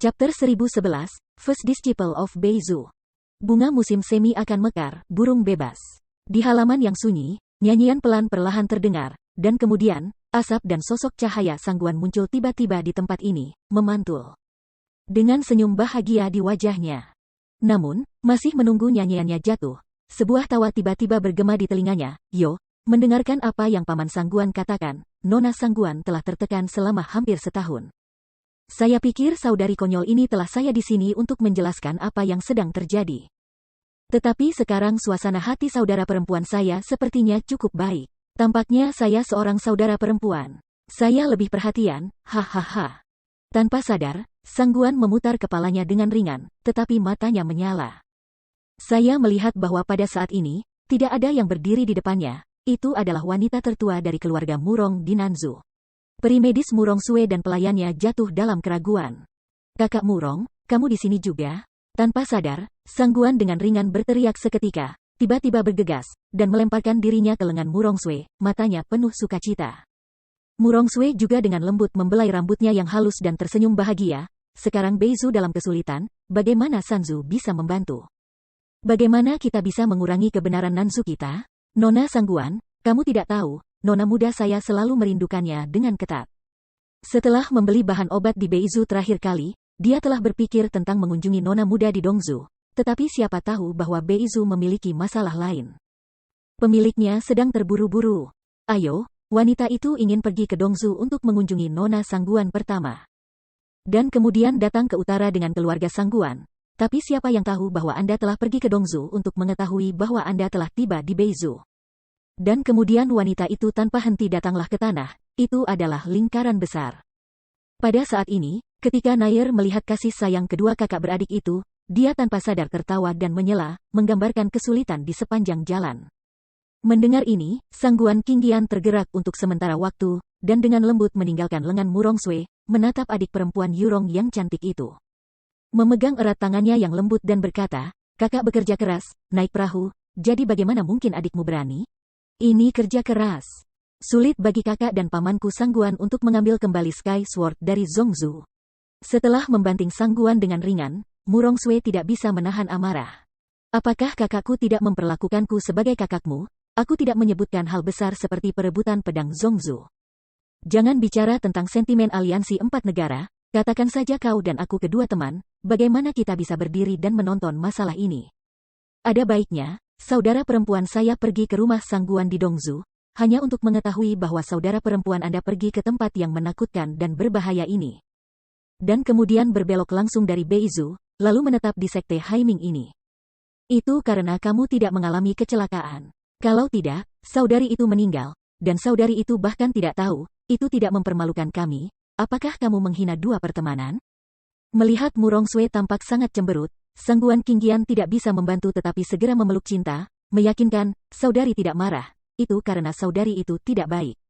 Chapter 1011, First Disciple of Beizu. Bunga musim semi akan mekar, burung bebas. Di halaman yang sunyi, nyanyian pelan perlahan terdengar, dan kemudian, asap dan sosok cahaya sangguan muncul tiba-tiba di tempat ini, memantul. Dengan senyum bahagia di wajahnya. Namun, masih menunggu nyanyiannya jatuh, sebuah tawa tiba-tiba bergema di telinganya. Yo, mendengarkan apa yang Paman Sangguan katakan, Nona Sangguan telah tertekan selama hampir setahun. Saya pikir saudari konyol ini telah saya di sini untuk menjelaskan apa yang sedang terjadi. Tetapi sekarang suasana hati saudara perempuan saya sepertinya cukup baik. Tampaknya saya seorang saudara perempuan. Saya lebih perhatian, hahaha. Tanpa sadar, Sangguan memutar kepalanya dengan ringan, tetapi matanya menyala. Saya melihat bahwa pada saat ini, tidak ada yang berdiri di depannya. Itu adalah wanita tertua dari keluarga Murong di Nanzu. Peri medis Murong Sue dan pelayannya jatuh dalam keraguan. Kakak Murong, kamu di sini juga? Tanpa sadar, Sangguan dengan ringan berteriak seketika, tiba-tiba bergegas, dan melemparkan dirinya ke lengan Murong Sue, matanya penuh sukacita. Murong Sue juga dengan lembut membelai rambutnya yang halus dan tersenyum bahagia. Sekarang Beizu dalam kesulitan, bagaimana Sanzu bisa membantu? Bagaimana kita bisa mengurangi kebenaran Nanzu kita? Nona Sangguan, kamu tidak tahu, Nona muda saya selalu merindukannya dengan ketat. Setelah membeli bahan obat di Beizu terakhir kali, dia telah berpikir tentang mengunjungi Nona muda di Dongzu, tetapi siapa tahu bahwa Beizu memiliki masalah lain. Pemiliknya sedang terburu-buru. Ayo, wanita itu ingin pergi ke Dongzu untuk mengunjungi Nona Sangguan pertama. Dan kemudian datang ke utara dengan keluarga Sangguan. Tapi siapa yang tahu bahwa Anda telah pergi ke Dongzu untuk mengetahui bahwa Anda telah tiba di Beizu. Dan kemudian wanita itu tanpa henti datanglah ke tanah, itu adalah lingkaran besar. Pada saat ini, ketika Nair melihat kasih sayang kedua kakak beradik itu, dia tanpa sadar tertawa dan menyela, menggambarkan kesulitan di sepanjang jalan. Mendengar ini, Sangguan Qingyan tergerak untuk sementara waktu, dan dengan lembut meninggalkan lengan Murong Sue, menatap adik perempuan Yurong yang cantik itu. Memegang erat tangannya yang lembut dan berkata, kakak bekerja keras, naik perahu, jadi bagaimana mungkin adikmu berani? Ini kerja keras. Sulit bagi kakak dan pamanku Sangguan untuk mengambil kembali Sky Sword dari Zongzu. Setelah membanting Sangguan dengan ringan, Murong Sue tidak bisa menahan amarah. Apakah kakakku tidak memperlakukanku sebagai kakakmu? Aku tidak menyebutkan hal besar seperti perebutan pedang Zongzu. Jangan bicara tentang sentimen aliansi 4 negara, katakan saja kau dan aku kedua teman, bagaimana kita bisa berdiri dan menonton masalah ini? Ada baiknya, saudara perempuan saya pergi ke rumah Sangguan di Dongzu, hanya untuk mengetahui bahwa saudara perempuan Anda pergi ke tempat yang menakutkan dan berbahaya ini. Dan kemudian berbelok langsung dari Beizu, lalu menetap di sekte Haiming ini. Itu karena kamu tidak mengalami kecelakaan. Kalau tidak, saudari itu meninggal, dan saudari itu bahkan tidak tahu, itu tidak mempermalukan kami. Apakah kamu menghina dua pertemanan? Melihat Murong Sue tampak sangat cemberut, Sangguan Qingyan tidak bisa membantu tetapi segera memeluk cinta, meyakinkan, saudari tidak marah, itu karena saudari itu tidak baik.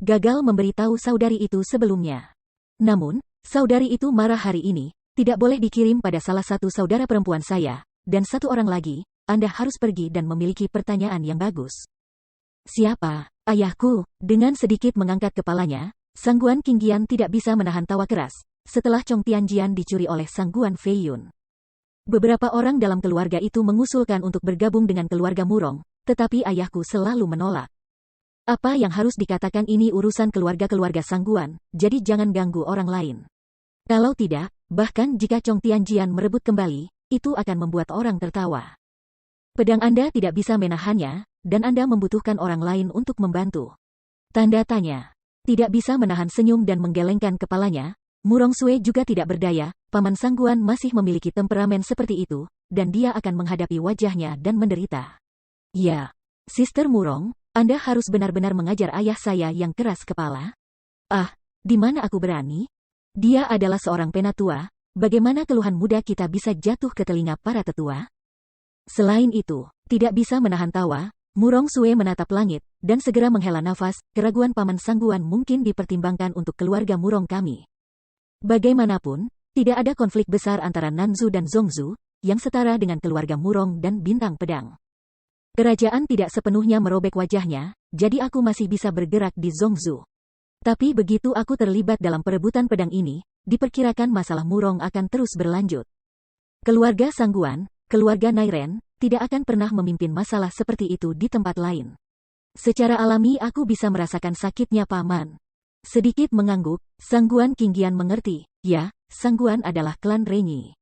Gagal memberitahu saudari itu sebelumnya. Namun, saudari itu marah hari ini, tidak boleh dikirim pada salah satu saudara perempuan saya, dan satu orang lagi, Anda harus pergi dan memiliki pertanyaan yang bagus. Siapa? Ayahku, dengan sedikit mengangkat kepalanya, Sangguan Qingyan tidak bisa menahan tawa keras, setelah Chong Tianjian dicuri oleh Sangguan Feiyun. Beberapa orang dalam keluarga itu mengusulkan untuk bergabung dengan keluarga Murong, tetapi ayahku selalu menolak. Apa yang harus dikatakan ini urusan keluarga-keluarga Sangguan, jadi jangan ganggu orang lain. Kalau tidak, bahkan jika Chong Tianjian merebut kembali, itu akan membuat orang tertawa. Pedang Anda tidak bisa menahannya, dan Anda membutuhkan orang lain untuk membantu. Tanda tanya. Tidak bisa menahan senyum dan menggelengkan kepalanya, Murong Sue juga tidak berdaya, Paman Sangguan masih memiliki temperamen seperti itu, dan dia akan menghadapi wajahnya dan menderita. Ya, Sister Murong, Anda harus benar-benar mengajar ayah saya yang keras kepala. Ah, di mana aku berani? Dia adalah seorang penatua, bagaimana keluhan muda kita bisa jatuh ke telinga para tetua? Selain itu, tidak bisa menahan tawa, Murong Sue menatap langit, dan segera menghela nafas, keraguan Paman Sangguan mungkin dipertimbangkan untuk keluarga Murong kami. Bagaimanapun, tidak ada konflik besar antara Nanzu dan Zongzu, yang setara dengan keluarga Murong dan Bintang Pedang. Kerajaan tidak sepenuhnya merobek wajahnya, jadi aku masih bisa bergerak di Zongzu. Tapi begitu aku terlibat dalam perebutan pedang ini, diperkirakan masalah Murong akan terus berlanjut. Keluarga Sangguan, keluarga Nairen, tidak akan pernah memimpin masalah seperti itu di tempat lain. Secara alami aku bisa merasakan sakitnya paman. Sedikit mengangguk, Sangguan Qingyan mengerti, ya, Sangguan adalah klan Renyi.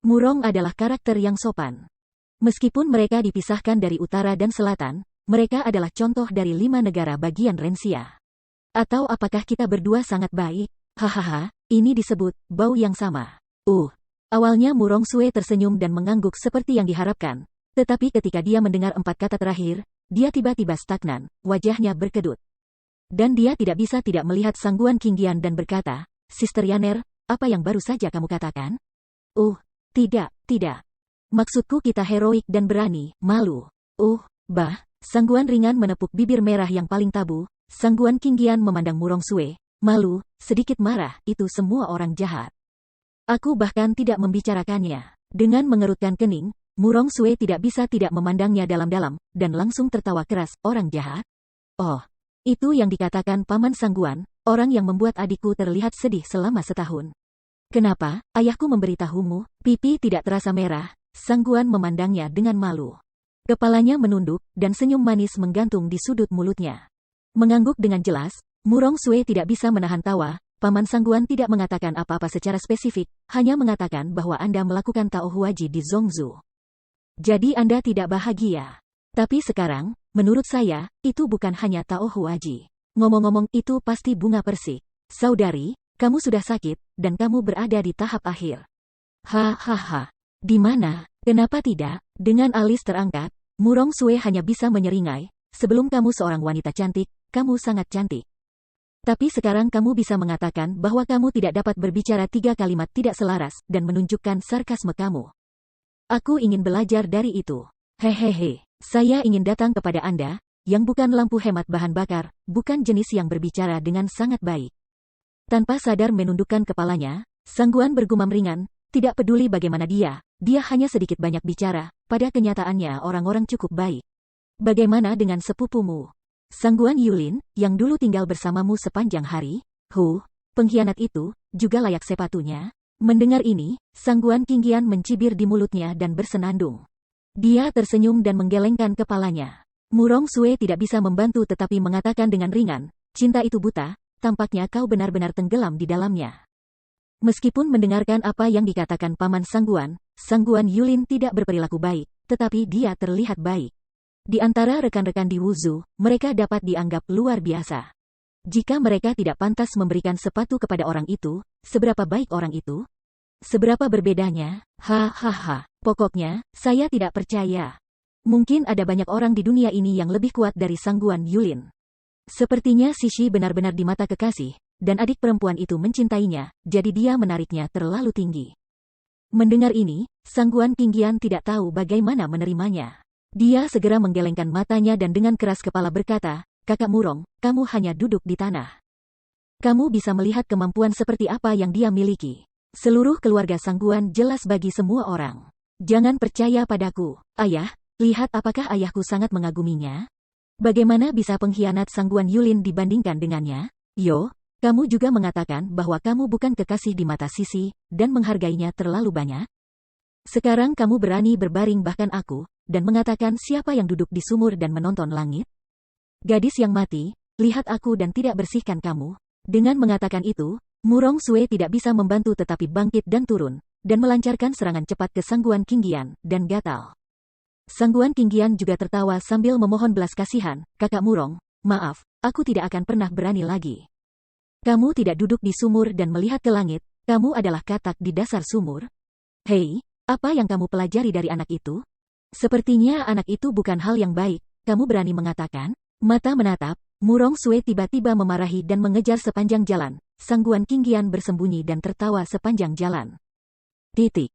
Murong adalah karakter yang sopan. Meskipun mereka dipisahkan dari utara dan selatan, mereka adalah contoh dari 5 negara bagian Rensia. Atau apakah kita berdua sangat baik? Hahaha, ini disebut bau yang sama. Awalnya Murong Sue tersenyum dan mengangguk seperti yang diharapkan. Tetapi ketika dia mendengar 4 kata terakhir, dia tiba-tiba stagnan, wajahnya berkedut. Dan dia tidak bisa tidak melihat Sangguan Qingyan dan berkata, Sister Yaner, apa yang baru saja kamu katakan? Tidak. Maksudku kita heroik dan berani, malu. Sangguan ringan menepuk bibir merah yang paling tabu. Sangguan Qingyan memandang Murong Sue, malu, sedikit marah, itu semua orang jahat. Aku bahkan tidak membicarakannya. Dengan mengerutkan kening, Murong Sue tidak bisa tidak memandangnya dalam-dalam, dan langsung tertawa keras, orang jahat? Oh, itu yang dikatakan Paman Sangguan, orang yang membuat adikku terlihat sedih selama setahun. Kenapa, ayahku memberitahumu? Pipi tidak terasa merah, Sangguan memandangnya dengan malu. Kepalanya menunduk, dan senyum manis menggantung di sudut mulutnya. Mengangguk dengan jelas, Murong Sue tidak bisa menahan tawa. Paman Sangguan tidak mengatakan apa-apa secara spesifik, hanya mengatakan bahwa Anda melakukan Tao Huaji di Zhongzhou. Jadi Anda tidak bahagia. Tapi sekarang, menurut saya, itu bukan hanya Tao Huaji. Ngomong-ngomong, itu pasti bunga persik. Saudari, kamu sudah sakit, dan kamu berada di tahap akhir. Hahaha. Di mana? Kenapa tidak? Dengan alis terangkat, Murong Sue hanya bisa menyeringai, sebelum kamu seorang wanita cantik, kamu sangat cantik. Tapi sekarang kamu bisa mengatakan bahwa kamu tidak dapat berbicara 3 kalimat tidak selaras dan menunjukkan sarkasme kamu. Aku ingin belajar dari itu. Hehehe, saya ingin datang kepada Anda, yang bukan lampu hemat bahan bakar, bukan jenis yang berbicara dengan sangat baik. Tanpa sadar menundukkan kepalanya, Sangguan bergumam ringan, tidak peduli bagaimana dia hanya sedikit banyak bicara, pada kenyataannya orang-orang cukup baik. Bagaimana dengan sepupumu? Sangguan Yulin, yang dulu tinggal bersamamu sepanjang hari, pengkhianat itu, juga layak sepatunya. Mendengar ini, Sangguan Qingyan mencibir di mulutnya dan bersenandung. Dia tersenyum dan menggelengkan kepalanya. Murong Sue tidak bisa membantu tetapi mengatakan dengan ringan, cinta itu buta, tampaknya kau benar-benar tenggelam di dalamnya. Meskipun mendengarkan apa yang dikatakan Paman Sangguan, Sangguan Yulin tidak berperilaku baik, tetapi dia terlihat baik. Di antara rekan-rekan di Wuzhu, mereka dapat dianggap luar biasa. Jika mereka tidak pantas memberikan sepatu kepada orang itu, seberapa baik orang itu? Seberapa berbedanya? Hahaha. Pokoknya, saya tidak percaya. Mungkin ada banyak orang di dunia ini yang lebih kuat dari Sangguan Yulin. Sepertinya Sishi benar-benar di mata kekasih, dan adik perempuan itu mencintainya, jadi dia menariknya terlalu tinggi. Mendengar ini, Sangguan Qingyan tidak tahu bagaimana menerimanya. Dia segera menggelengkan matanya dan dengan keras kepala berkata, Kakak Murong, kamu hanya duduk di tanah. Kamu bisa melihat kemampuan seperti apa yang dia miliki. Seluruh keluarga Sangguan jelas bagi semua orang. Jangan percaya padaku, ayah, lihat apakah ayahku sangat mengaguminya? Bagaimana bisa pengkhianat Sangguan Yulin dibandingkan dengannya? Kamu juga mengatakan bahwa kamu bukan kekasih di mata Sisi, dan menghargainya terlalu banyak? Sekarang kamu berani berbaring bahkan aku, dan mengatakan siapa yang duduk di sumur dan menonton langit? Gadis yang mati, lihat aku dan tidak bersihkan kamu. Dengan mengatakan itu, Murong Sue tidak bisa membantu tetapi bangkit dan turun, dan melancarkan serangan cepat ke Sangguan Qingyan, dan gatal. Sangguan Qingyan juga tertawa sambil memohon belas kasihan, Kakak Murong, maaf, aku tidak akan pernah berani lagi. Kamu tidak duduk di sumur dan melihat ke langit, kamu adalah katak di dasar sumur. Hei, apa yang kamu pelajari dari anak itu? Sepertinya anak itu bukan hal yang baik, kamu berani mengatakan? Mata menatap, Murong Sue tiba-tiba memarahi dan mengejar sepanjang jalan. Sangguan Qingyan bersembunyi dan tertawa sepanjang jalan.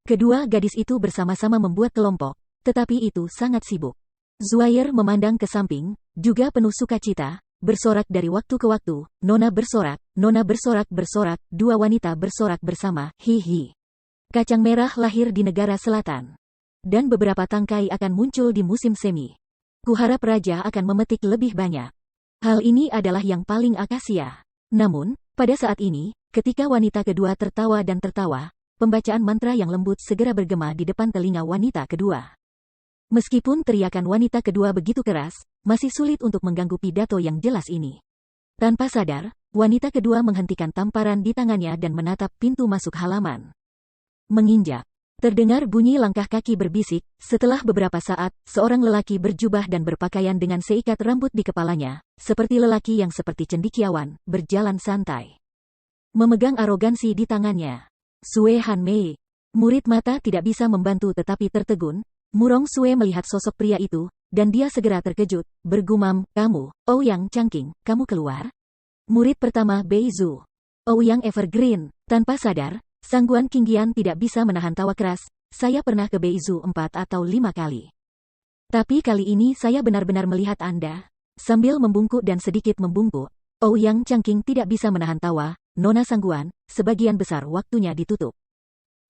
Kedua gadis itu bersama-sama membuat kelompok, tetapi itu sangat sibuk. Zuair memandang ke samping, juga penuh sukacita, bersorak dari waktu ke waktu, Nona bersorak, dua wanita bersorak bersama, hihi. Kacang merah lahir di negara selatan. Dan beberapa tangkai akan muncul di musim semi. Kuharap raja akan memetik lebih banyak. Hal ini adalah yang paling akasia. Namun, pada saat ini, ketika wanita kedua tertawa dan tertawa, pembacaan mantra yang lembut segera bergema di depan telinga wanita kedua. Meskipun teriakan wanita kedua begitu keras, masih sulit untuk mengganggu pidato yang jelas ini. Tanpa sadar, wanita kedua menghentikan tamparan di tangannya dan menatap pintu masuk halaman. Menginjak. Terdengar bunyi langkah kaki berbisik, setelah beberapa saat, seorang lelaki berjubah dan berpakaian dengan seikat rambut di kepalanya, seperti lelaki yang seperti cendekiawan, berjalan santai. Memegang arogansi di tangannya. Sue Hanmei. Murid mata tidak bisa membantu tetapi tertegun. Murong Sue melihat sosok pria itu, dan dia segera terkejut, bergumam, kamu, Ouyang Changqing, kamu keluar? Murid pertama Beizu. Ouyang Evergreen. Tanpa sadar, Sangguan Qingyan tidak bisa menahan tawa keras, saya pernah ke Beizu 4 atau 5 kali. Tapi kali ini saya benar-benar melihat Anda. Sambil membungkuk dan sedikit membungkuk, Ouyang Changqing tidak bisa menahan tawa, Nona Sangguan, sebagian besar waktunya ditutup.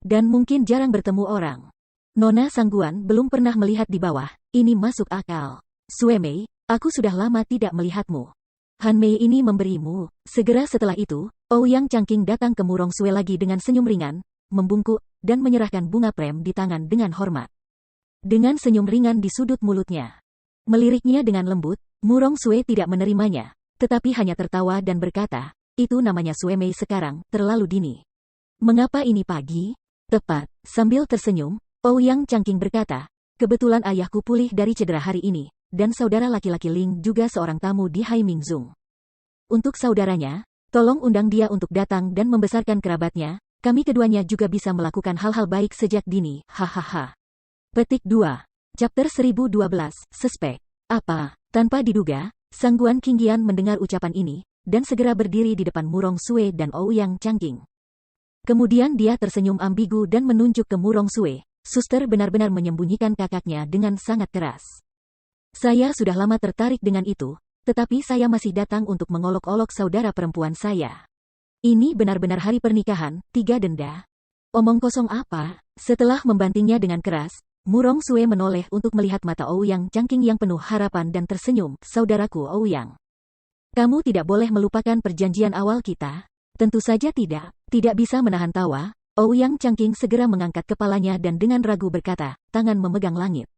Dan mungkin jarang bertemu orang. Nona Sangguan belum pernah melihat di bawah, ini masuk akal. Sue Mei, aku sudah lama tidak melihatmu. Han Mei ini memberimu. Segera setelah itu, Ouyang Changqing datang ke Murong Sue lagi dengan senyum ringan, membungkuk, dan menyerahkan bunga prem di tangan dengan hormat. Dengan senyum ringan di sudut mulutnya. Meliriknya dengan lembut, Murong Sue tidak menerimanya, tetapi hanya tertawa dan berkata, itu namanya Sue Mei sekarang, terlalu dini. Mengapa ini pagi? Tepat, sambil tersenyum, Ouyang Changqing berkata, kebetulan ayahku pulih dari cedera hari ini, dan saudara laki-laki Ling juga seorang tamu di Haimingzung. Untuk saudaranya, tolong undang dia untuk datang dan membesarkan kerabatnya, kami keduanya juga bisa melakukan hal-hal baik sejak dini, hahaha. Petik 2. Chapter 1012, Suspek. Apa? Tanpa diduga, Sangguan Qingyan mendengar ucapan ini, dan segera berdiri di depan Murong Sue dan Ouyang Changqing. Kemudian dia tersenyum ambigu dan menunjuk ke Murong Sue. Suster benar-benar menyembunyikan kakaknya dengan sangat keras. Saya sudah lama tertarik dengan itu, tetapi saya masih datang untuk mengolok-olok saudara perempuan saya. Ini benar-benar hari pernikahan, 3 denda. Omong kosong apa? Setelah membantingnya dengan keras, Murong Sue menoleh untuk melihat mata Ouyang Changqing yang penuh harapan dan tersenyum, saudaraku Ouyang. Kamu tidak boleh melupakan perjanjian awal kita. Tentu saja tidak. Tidak bisa menahan tawa, Ouyang Changqing segera mengangkat kepalanya dan dengan ragu berkata, tangan memegang langit.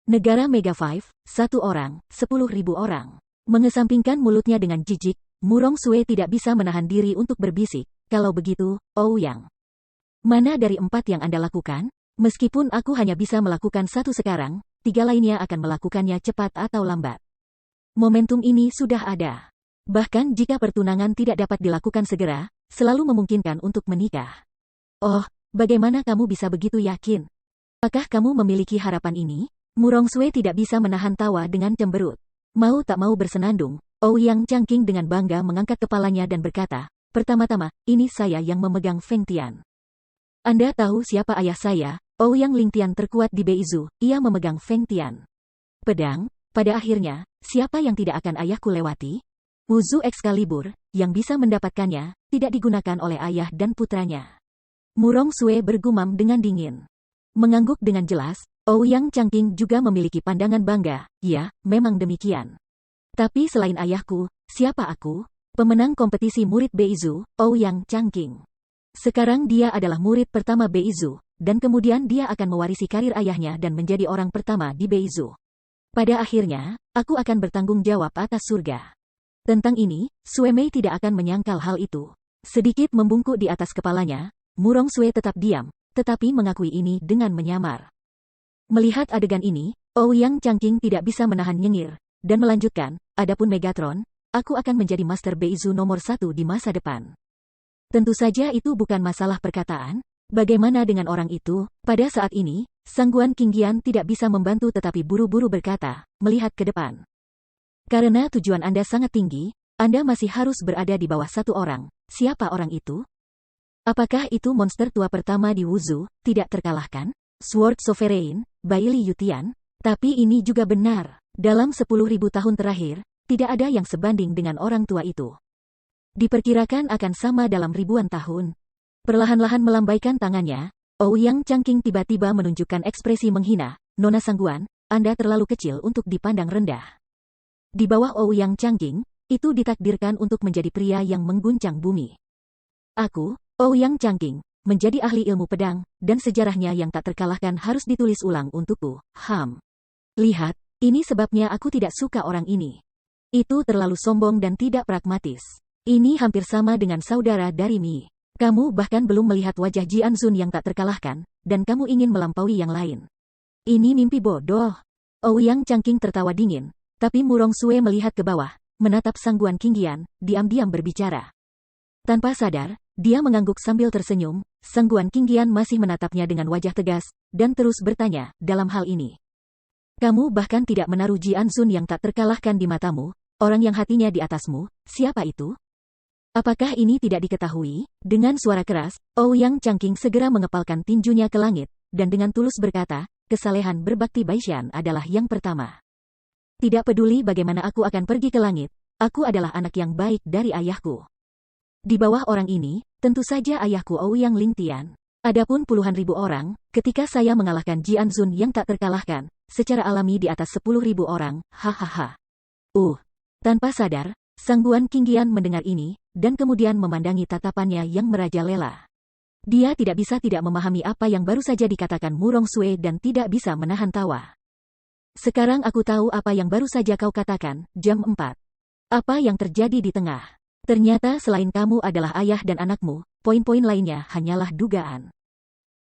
Negara Mega 5, 1 orang, 10.000 orang. Mengesampingkan mulutnya dengan jijik, Murong Sue tidak bisa menahan diri untuk berbisik, kalau begitu, Ouyang. Mana dari 4 yang Anda lakukan? Meskipun aku hanya bisa melakukan 1 sekarang, 3 lainnya akan melakukannya cepat atau lambat. Momentum ini sudah ada. Bahkan jika pertunangan tidak dapat dilakukan segera, selalu memungkinkan untuk menikah. Oh, bagaimana kamu bisa begitu yakin? Apakah kamu memiliki harapan ini? Murong Sue tidak bisa menahan tawa dengan cemberut. Mau tak mau bersenandung, Ouyang Changqing dengan bangga mengangkat kepalanya dan berkata, pertama-tama, ini saya yang memegang Feng Tian. Anda tahu siapa ayah saya, Ouyang Lingtian terkuat di Beizu, ia memegang Feng Tian. Pedang, pada akhirnya, siapa yang tidak akan ayahku lewati? Wuzu Excalibur, yang bisa mendapatkannya, tidak digunakan oleh ayah dan putranya. Murong Sue bergumam dengan dingin. Mengangguk dengan jelas, Ouyang Changqing juga memiliki pandangan bangga, ya, memang demikian. Tapi selain ayahku, siapa aku? Pemenang kompetisi murid Beizu, Ouyang Changqing. Sekarang dia adalah murid pertama Beizu, dan kemudian dia akan mewarisi karir ayahnya dan menjadi orang pertama di Beizu. Pada akhirnya, aku akan bertanggung jawab atas surga. Tentang ini, Sue Mei tidak akan menyangkal hal itu. Sedikit membungkuk di atas kepalanya, Murong Sue tetap diam, tetapi mengakui ini dengan menyamar. Melihat adegan ini, Ouyang Changqing tidak bisa menahan nyengir, dan melanjutkan, adapun Megatron, aku akan menjadi Master Beizu nomor 1 di masa depan. Tentu saja itu bukan masalah perkataan. Bagaimana dengan orang itu? Pada saat ini, Sangguan Qingyan tidak bisa membantu tetapi buru-buru berkata, melihat ke depan. Karena tujuan Anda sangat tinggi, Anda masih harus berada di bawah 1 orang. Siapa orang itu? Apakah itu monster tua pertama di Wuzu, tidak terkalahkan? Sword Sovereign, Baili Yutian? Tapi ini juga benar. Dalam 10.000 tahun terakhir, tidak ada yang sebanding dengan orang tua itu. Diperkirakan akan sama dalam ribuan tahun. Perlahan-lahan melambaikan tangannya, Ouyang Changqing tiba-tiba menunjukkan ekspresi menghina. Nona Sangguan, Anda terlalu kecil untuk dipandang rendah. Di bawah Ouyang Changqing, itu ditakdirkan untuk menjadi pria yang mengguncang bumi. Aku, Ouyang Changqing, menjadi ahli ilmu pedang, dan sejarahnya yang tak terkalahkan harus ditulis ulang untukku. Lihat, ini sebabnya aku tidak suka orang ini. Itu terlalu sombong dan tidak pragmatis. Ini hampir sama dengan saudara dari Mi. Kamu bahkan belum melihat wajah Jianzun yang tak terkalahkan, dan kamu ingin melampaui yang lain. Ini mimpi bodoh. Ouyang Changqing tertawa dingin, tapi Murong Sue melihat ke bawah, menatap Sangguan Qingyan, diam-diam berbicara. Tanpa sadar, dia mengangguk sambil tersenyum. Sangguan Qingyan masih menatapnya dengan wajah tegas, dan terus bertanya, dalam hal ini. Kamu bahkan tidak menaruh Jianzun yang tak terkalahkan di matamu, orang yang hatinya di atasmu, siapa itu? Apakah ini tidak diketahui? Dengan suara keras, Ouyang Changqing segera mengepalkan tinjunya ke langit, dan dengan tulus berkata, kesalehan berbakti Baishan adalah yang pertama. Tidak peduli bagaimana aku akan pergi ke langit, aku adalah anak yang baik dari ayahku. Di bawah orang ini, tentu saja ayahku Ouyang Lingtian. Adapun puluhan ribu orang, ketika saya mengalahkan Jianzun yang tak terkalahkan, secara alami di atas 10.000 orang, hahaha. Tanpa sadar, Sangguan Qingyan mendengar ini, dan kemudian memandangi tatapannya yang merajalela. Dia tidak bisa tidak memahami apa yang baru saja dikatakan Murong Sue dan tidak bisa menahan tawa. Sekarang aku tahu apa yang baru saja kau katakan, jam 4. Apa yang terjadi di tengah? Ternyata selain kamu adalah ayah dan anakmu, poin-poin lainnya hanyalah dugaan.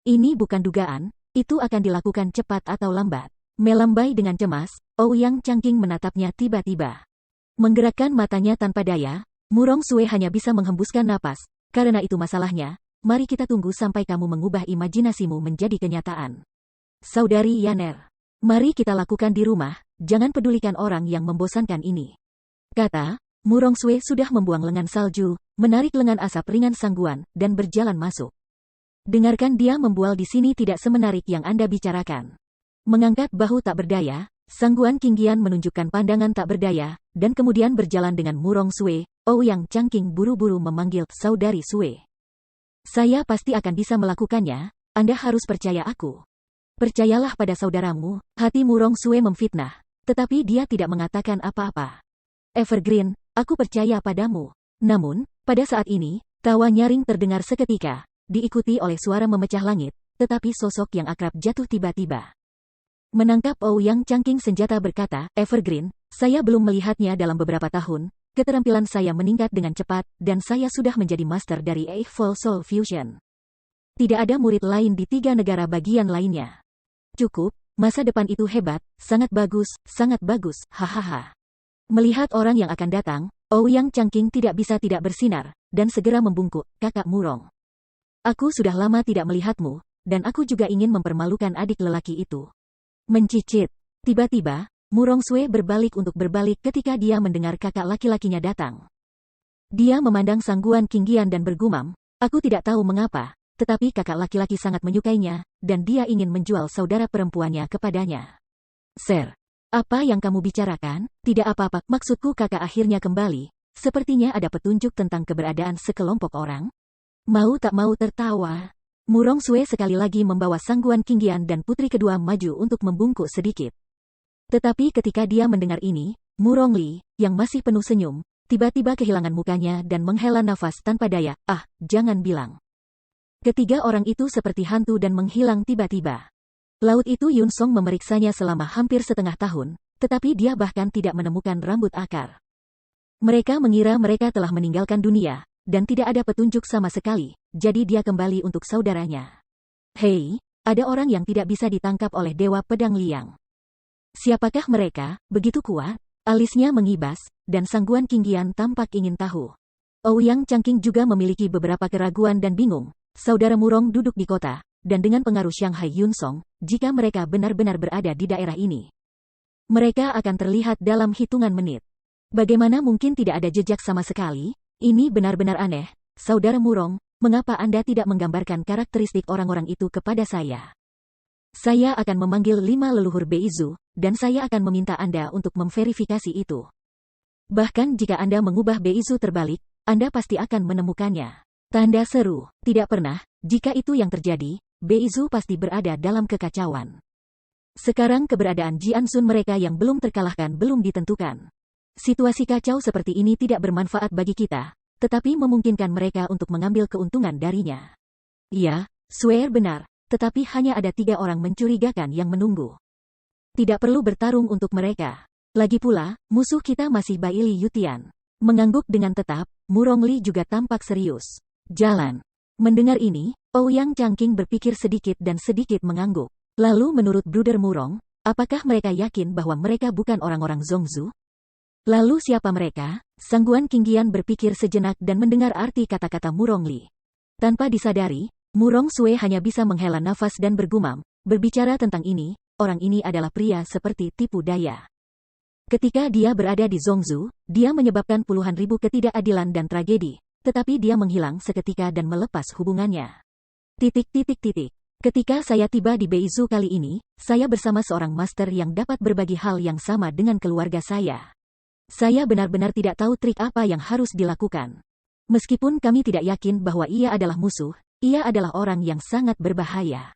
Ini bukan dugaan, itu akan dilakukan cepat atau lambat. Melambai dengan cemas, Ouyang Changqing menatapnya tiba-tiba. Menggerakkan matanya tanpa daya, Murong Sue hanya bisa menghembuskan napas. Karena itu masalahnya, mari kita tunggu sampai kamu mengubah imajinasimu menjadi kenyataan. Saudari Yaner, mari kita lakukan di rumah, jangan pedulikan orang yang membosankan ini. Kata, Murong Sue sudah membuang lengan salju, menarik lengan asap ringan Sangguan, dan berjalan masuk. Dengarkan, dia membual di sini tidak semenarik yang Anda bicarakan. Mengangkat bahu tak berdaya, Sangguan Qingyan menunjukkan pandangan tak berdaya, dan kemudian berjalan dengan Murong Sue. Ouyang Changqing buru-buru memanggil, Saudari Sue. Saya pasti akan bisa melakukannya, Anda harus percaya aku. Percayalah pada saudaramu. Hati Murong Sue memfitnah, tetapi dia tidak mengatakan apa-apa. Evergreen, aku percaya padamu. Namun, pada saat ini, tawa nyaring terdengar seketika, diikuti oleh suara memecah langit, tetapi sosok yang akrab jatuh tiba-tiba. Menangkap Ouyang Changqing senjata berkata, Evergreen, saya belum melihatnya dalam beberapa tahun, keterampilan saya meningkat dengan cepat, dan saya sudah menjadi master dari Eightfold Soul Fusion. Tidak ada murid lain di 3 negara bagian lainnya. Cukup, masa depan itu hebat, sangat bagus, hahaha. Melihat orang yang akan datang, Ouyang Changqing tidak bisa tidak bersinar, dan segera membungkuk, Kakak Murong. Aku sudah lama tidak melihatmu, dan aku juga ingin mempermalukan adik lelaki itu. Mencicit. Tiba-tiba, Murong Sue berbalik ketika dia mendengar kakak laki-lakinya datang. Dia memandang Sangguan Qingyan dan bergumam, aku tidak tahu mengapa, tetapi kakak laki-laki sangat menyukainya, dan dia ingin menjual saudara perempuannya kepadanya. Sir, apa yang kamu bicarakan? Tidak apa-apa, maksudku kakak akhirnya kembali, sepertinya ada petunjuk tentang keberadaan sekelompok orang. Mau tak mau tertawa. Murong Sue sekali lagi membawa Sangguan Qingyan dan putri kedua maju untuk membungkuk sedikit. Tetapi ketika dia mendengar ini, Murong Li, yang masih penuh senyum, tiba-tiba kehilangan mukanya dan menghela nafas tanpa daya. Jangan bilang. Ketiga orang itu seperti hantu dan menghilang tiba-tiba. Laut itu Yun Song memeriksanya selama hampir setengah tahun, tetapi dia bahkan tidak menemukan rambut akar. Mereka mengira mereka telah meninggalkan dunia, dan tidak ada petunjuk sama sekali, jadi dia kembali untuk saudaranya. Hei, ada orang yang tidak bisa ditangkap oleh Dewa Pedang Liang. Siapakah mereka, begitu kuat? Alisnya mengibas, dan Sangguan Qingyan tampak ingin tahu. Ouyang Changqing juga memiliki beberapa keraguan dan bingung. Saudara Murong duduk di kota, dan dengan pengaruh Shanghai Yun Song, jika mereka benar-benar berada di daerah ini, mereka akan terlihat dalam hitungan menit. Bagaimana mungkin tidak ada jejak sama sekali? Ini benar-benar aneh. Saudara Murong, mengapa Anda tidak menggambarkan karakteristik orang-orang itu kepada saya? Saya akan memanggil 5 leluhur Beizu, dan saya akan meminta Anda untuk memverifikasi itu. Bahkan jika Anda mengubah Beizu terbalik, Anda pasti akan menemukannya. Tanda seru. Tidak pernah, jika itu yang terjadi, Beizu pasti berada dalam kekacauan. Sekarang keberadaan Jianzun mereka yang belum terkalahkan belum ditentukan. Situasi kacau seperti ini tidak bermanfaat bagi kita, tetapi memungkinkan mereka untuk mengambil keuntungan darinya. Iya, Swear benar, tetapi hanya ada 3 orang mencurigakan yang menunggu. Tidak perlu bertarung untuk mereka. Lagi pula, musuh kita masih Bai Li Yutian. Mengangguk dengan tetap, Murong Li juga tampak serius. Jalan. Mendengar ini, Ouyang Changqing berpikir sedikit dan sedikit mengangguk. Lalu menurut Bruder Murong, apakah mereka yakin bahwa mereka bukan orang-orang Zongzu? Lalu siapa mereka? Sangguan Qingyan berpikir sejenak dan mendengar arti kata-kata Murong Li. Tanpa disadari, Murong Sue hanya bisa menghela nafas dan bergumam, berbicara tentang ini, orang ini adalah pria seperti tipu daya. Ketika dia berada di Zongzu, dia menyebabkan puluhan ribu ketidakadilan dan tragedi, tetapi dia menghilang seketika dan melepas hubungannya. Ketika saya tiba di Beizu kali ini, saya bersama seorang master yang dapat berbagi hal yang sama dengan keluarga saya. Saya benar-benar tidak tahu trik apa yang harus dilakukan. Meskipun kami tidak yakin bahwa ia adalah musuh, ia adalah orang yang sangat berbahaya.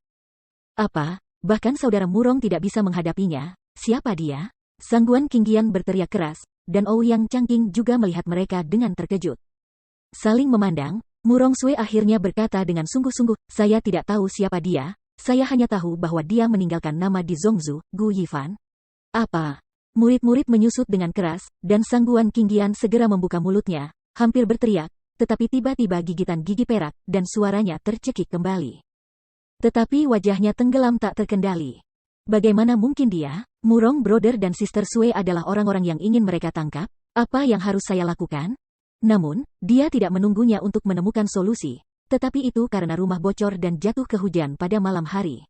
Apa? Bahkan saudara Murong tidak bisa menghadapinya. Siapa dia? Sangguan Qingyan berteriak keras, dan Ouyang Changqing juga melihat mereka dengan terkejut. Saling memandang, Murong Sue akhirnya berkata dengan sungguh-sungguh, saya tidak tahu siapa dia, saya hanya tahu bahwa dia meninggalkan nama di Zongzu, Gu Yifan. Apa? Murid-murid menyusut dengan keras, dan Sangguan Qingyan segera membuka mulutnya, hampir berteriak, tetapi tiba-tiba gigitan gigi perak, dan suaranya tercekik kembali. Tetapi wajahnya tenggelam tak terkendali. Bagaimana mungkin dia? Murong Brother dan Sister Sue adalah orang-orang yang ingin mereka tangkap? Apa yang harus saya lakukan? Namun, dia tidak menunggunya untuk menemukan solusi, tetapi itu karena rumah bocor dan jatuh ke hujan pada malam hari.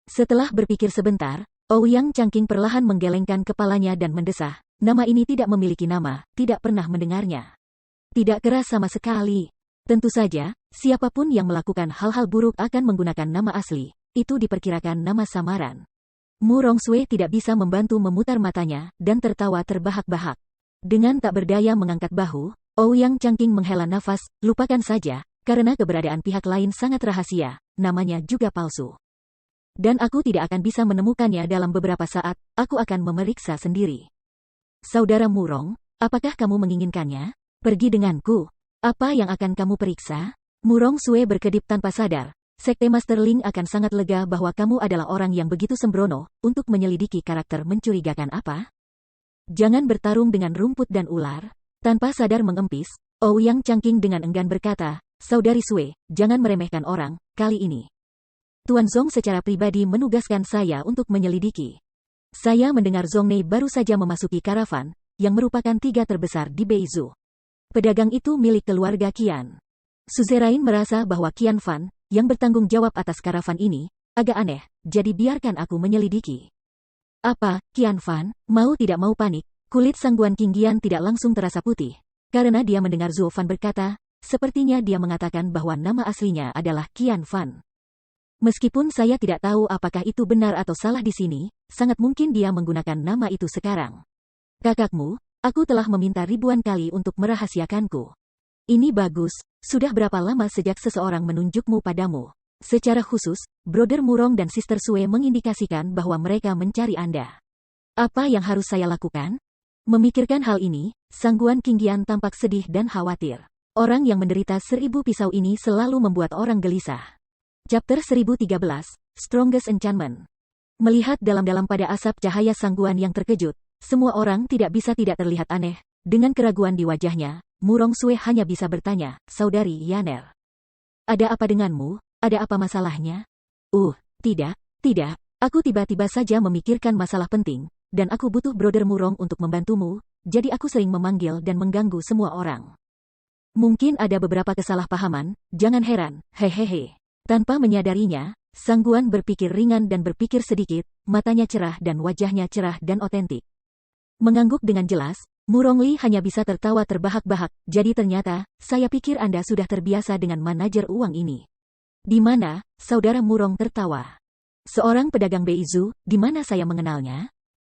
Setelah berpikir sebentar, Ouyang Changqing perlahan menggelengkan kepalanya dan mendesah, nama ini tidak memiliki nama, tidak pernah mendengarnya. Tidak keras sama sekali. Tentu saja, siapapun yang melakukan hal-hal buruk akan menggunakan nama asli, itu diperkirakan nama samaran. Murong Sue tidak bisa membantu memutar matanya, dan tertawa terbahak-bahak. Dengan tak berdaya mengangkat bahu, Ouyang Changqing menghela nafas, lupakan saja, karena keberadaan pihak lain sangat rahasia, namanya juga palsu. Dan aku tidak akan bisa menemukannya dalam beberapa saat, aku akan memeriksa sendiri. Saudara Murong, apakah kamu menginginkannya? Pergi denganku. Apa yang akan kamu periksa? Murong Sue berkedip tanpa sadar. Sekte Master Ling akan sangat lega bahwa kamu adalah orang yang begitu sembrono, untuk menyelidiki karakter mencurigakan apa? Jangan bertarung dengan rumput dan ular. Tanpa sadar mengempis, Ouyang Changqing dengan enggan berkata, Saudari Sue, jangan meremehkan orang, kali ini. Tuan Zong secara pribadi menugaskan saya untuk menyelidiki. Saya mendengar Zong Nei baru saja memasuki karavan, yang merupakan 3 terbesar di Beizu. Pedagang itu milik keluarga Qian. Suzerain merasa bahwa Qian Fan, yang bertanggung jawab atas karavan ini, agak aneh, jadi biarkan aku menyelidiki. Apa, Qian Fan, mau tidak mau panik, kulit Sangguan Qingyan tidak langsung terasa putih, karena dia mendengar Zhuo Fan berkata, sepertinya dia mengatakan bahwa nama aslinya adalah Qian Fan. Meskipun saya tidak tahu apakah itu benar atau salah di sini, sangat mungkin dia menggunakan nama itu sekarang. Kakakmu, aku telah meminta ribuan kali untuk merahasiakanku. Ini bagus, sudah berapa lama sejak seseorang menunjukmu padamu? Secara khusus, Brother Murong dan Sister Sue mengindikasikan bahwa mereka mencari Anda. Apa yang harus saya lakukan? Memikirkan hal ini, Sangguan Qingyan tampak sedih dan khawatir. Orang yang menderita 1000 pisau ini selalu membuat orang gelisah. Chapter 1013, Strongest Enchantment. Melihat dalam-dalam pada asap cahaya Sangguan yang terkejut, semua orang tidak bisa tidak terlihat aneh. Dengan keraguan di wajahnya, Murong Sue hanya bisa bertanya, Saudari Yaner. Ada apa denganmu? Ada apa masalahnya? Tidak. Aku tiba-tiba saja memikirkan masalah penting. Dan aku butuh Brother Murong untuk membantumu, jadi aku sering memanggil dan mengganggu semua orang. Mungkin ada beberapa kesalahpahaman, jangan heran, hehehe. Tanpa menyadarinya, Sangguan berpikir ringan dan berpikir sedikit, matanya cerah dan wajahnya cerah dan otentik. Mengangguk dengan jelas, Murong Li hanya bisa tertawa terbahak-bahak, jadi ternyata, saya pikir Anda sudah terbiasa dengan manajer uang ini. Di mana, Saudara Murong tertawa. Seorang pedagang Beizu, di mana saya mengenalnya?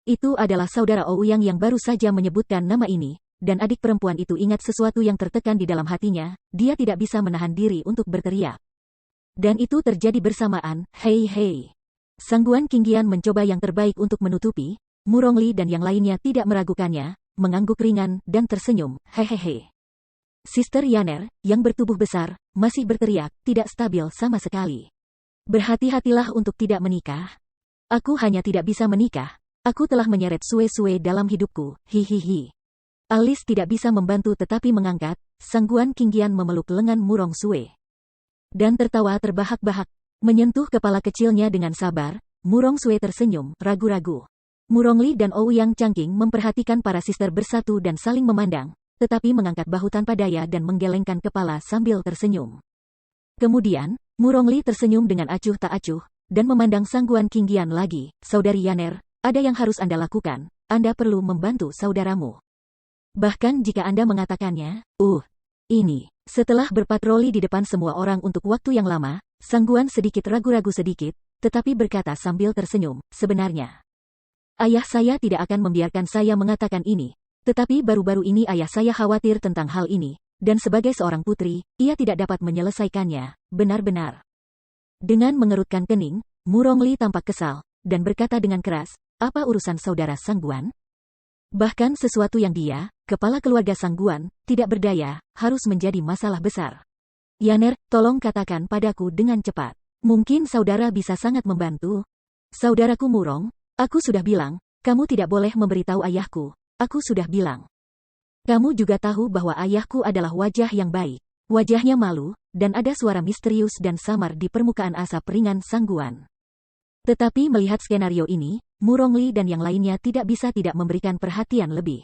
Itu adalah saudara Ouyang yang baru saja menyebutkan nama ini, dan adik perempuan itu ingat sesuatu yang tertekan di dalam hatinya, dia tidak bisa menahan diri untuk berteriak. Dan itu terjadi bersamaan, hei. Sangguan Qingyan mencoba yang terbaik untuk menutupi, Murong Li dan yang lainnya tidak meragukannya, mengangguk ringan dan tersenyum, hehehe. Sister Yaner, yang bertubuh besar, masih berteriak, tidak stabil sama sekali. Berhati-hatilah untuk tidak menikah. Aku hanya tidak bisa menikah. Aku telah menyeret Sue-Sue dalam hidupku, hihihi. Alice tidak bisa membantu tetapi mengangkat, Sangguan Qingyan memeluk lengan Murong Sue. Dan tertawa terbahak-bahak. Menyentuh kepala kecilnya dengan sabar, Murong Sue tersenyum, ragu-ragu. Murong Li dan Ouyang Changqing memperhatikan para sister bersatu dan saling memandang, tetapi mengangkat bahu tanpa daya dan menggelengkan kepala sambil tersenyum. Kemudian, Murong Li tersenyum dengan acuh tak acuh, dan memandang Sangguan Qingyan lagi, Saudari Yaner, ada yang harus Anda lakukan, Anda perlu membantu saudaramu. Bahkan jika Anda mengatakannya, ini. Setelah berpatroli di depan semua orang untuk waktu yang lama, Sangguan sedikit ragu-ragu sedikit, tetapi berkata sambil tersenyum, sebenarnya. Ayah saya tidak akan membiarkan saya mengatakan ini, tetapi baru-baru ini ayah saya khawatir tentang hal ini, dan sebagai seorang putri, ia tidak dapat menyelesaikannya, benar-benar. Dengan mengerutkan kening, Murong Li tampak kesal, dan berkata dengan keras, apa urusan saudara Sangguan? Bahkan sesuatu yang dia, kepala keluarga Sangguan, tidak berdaya, harus menjadi masalah besar. Yaner, tolong katakan padaku dengan cepat. Mungkin saudara bisa sangat membantu. Saudaraku Murong, aku sudah bilang, kamu tidak boleh memberitahu ayahku. Aku sudah bilang. Kamu juga tahu bahwa ayahku adalah wajah yang baik. Wajahnya malu, dan ada suara misterius dan samar di permukaan asap ringan Sangguan. Tetapi melihat skenario ini, Murong Li dan yang lainnya tidak bisa tidak memberikan perhatian lebih.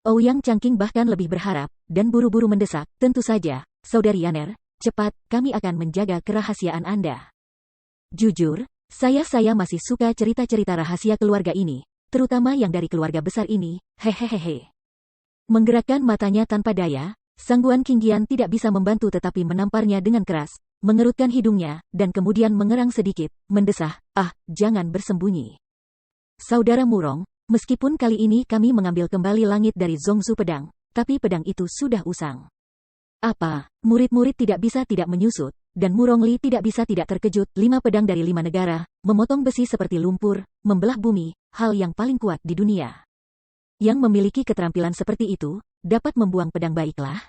Ouyang Changqing bahkan lebih berharap, dan buru-buru mendesak, tentu saja, Saudari Yaner, cepat, kami akan menjaga kerahasiaan Anda. Jujur, saya masih suka cerita-cerita rahasia keluarga ini, terutama yang dari keluarga besar ini, hehehehe. Menggerakkan matanya tanpa daya, Sangguan Qingyan tidak bisa membantu tetapi menamparnya dengan keras, mengerutkan hidungnya, dan kemudian mengerang sedikit, mendesah, jangan bersembunyi. Saudara Murong, meskipun kali ini kami mengambil kembali langit dari Zongzu Pedang, tapi pedang itu sudah usang. Apa, murid-murid tidak bisa tidak menyusut, dan Murong Li tidak bisa tidak terkejut, 5 pedang dari 5 negara, memotong besi seperti lumpur, membelah bumi, hal yang paling kuat di dunia. Yang memiliki keterampilan seperti itu, dapat membuang pedang baiklah.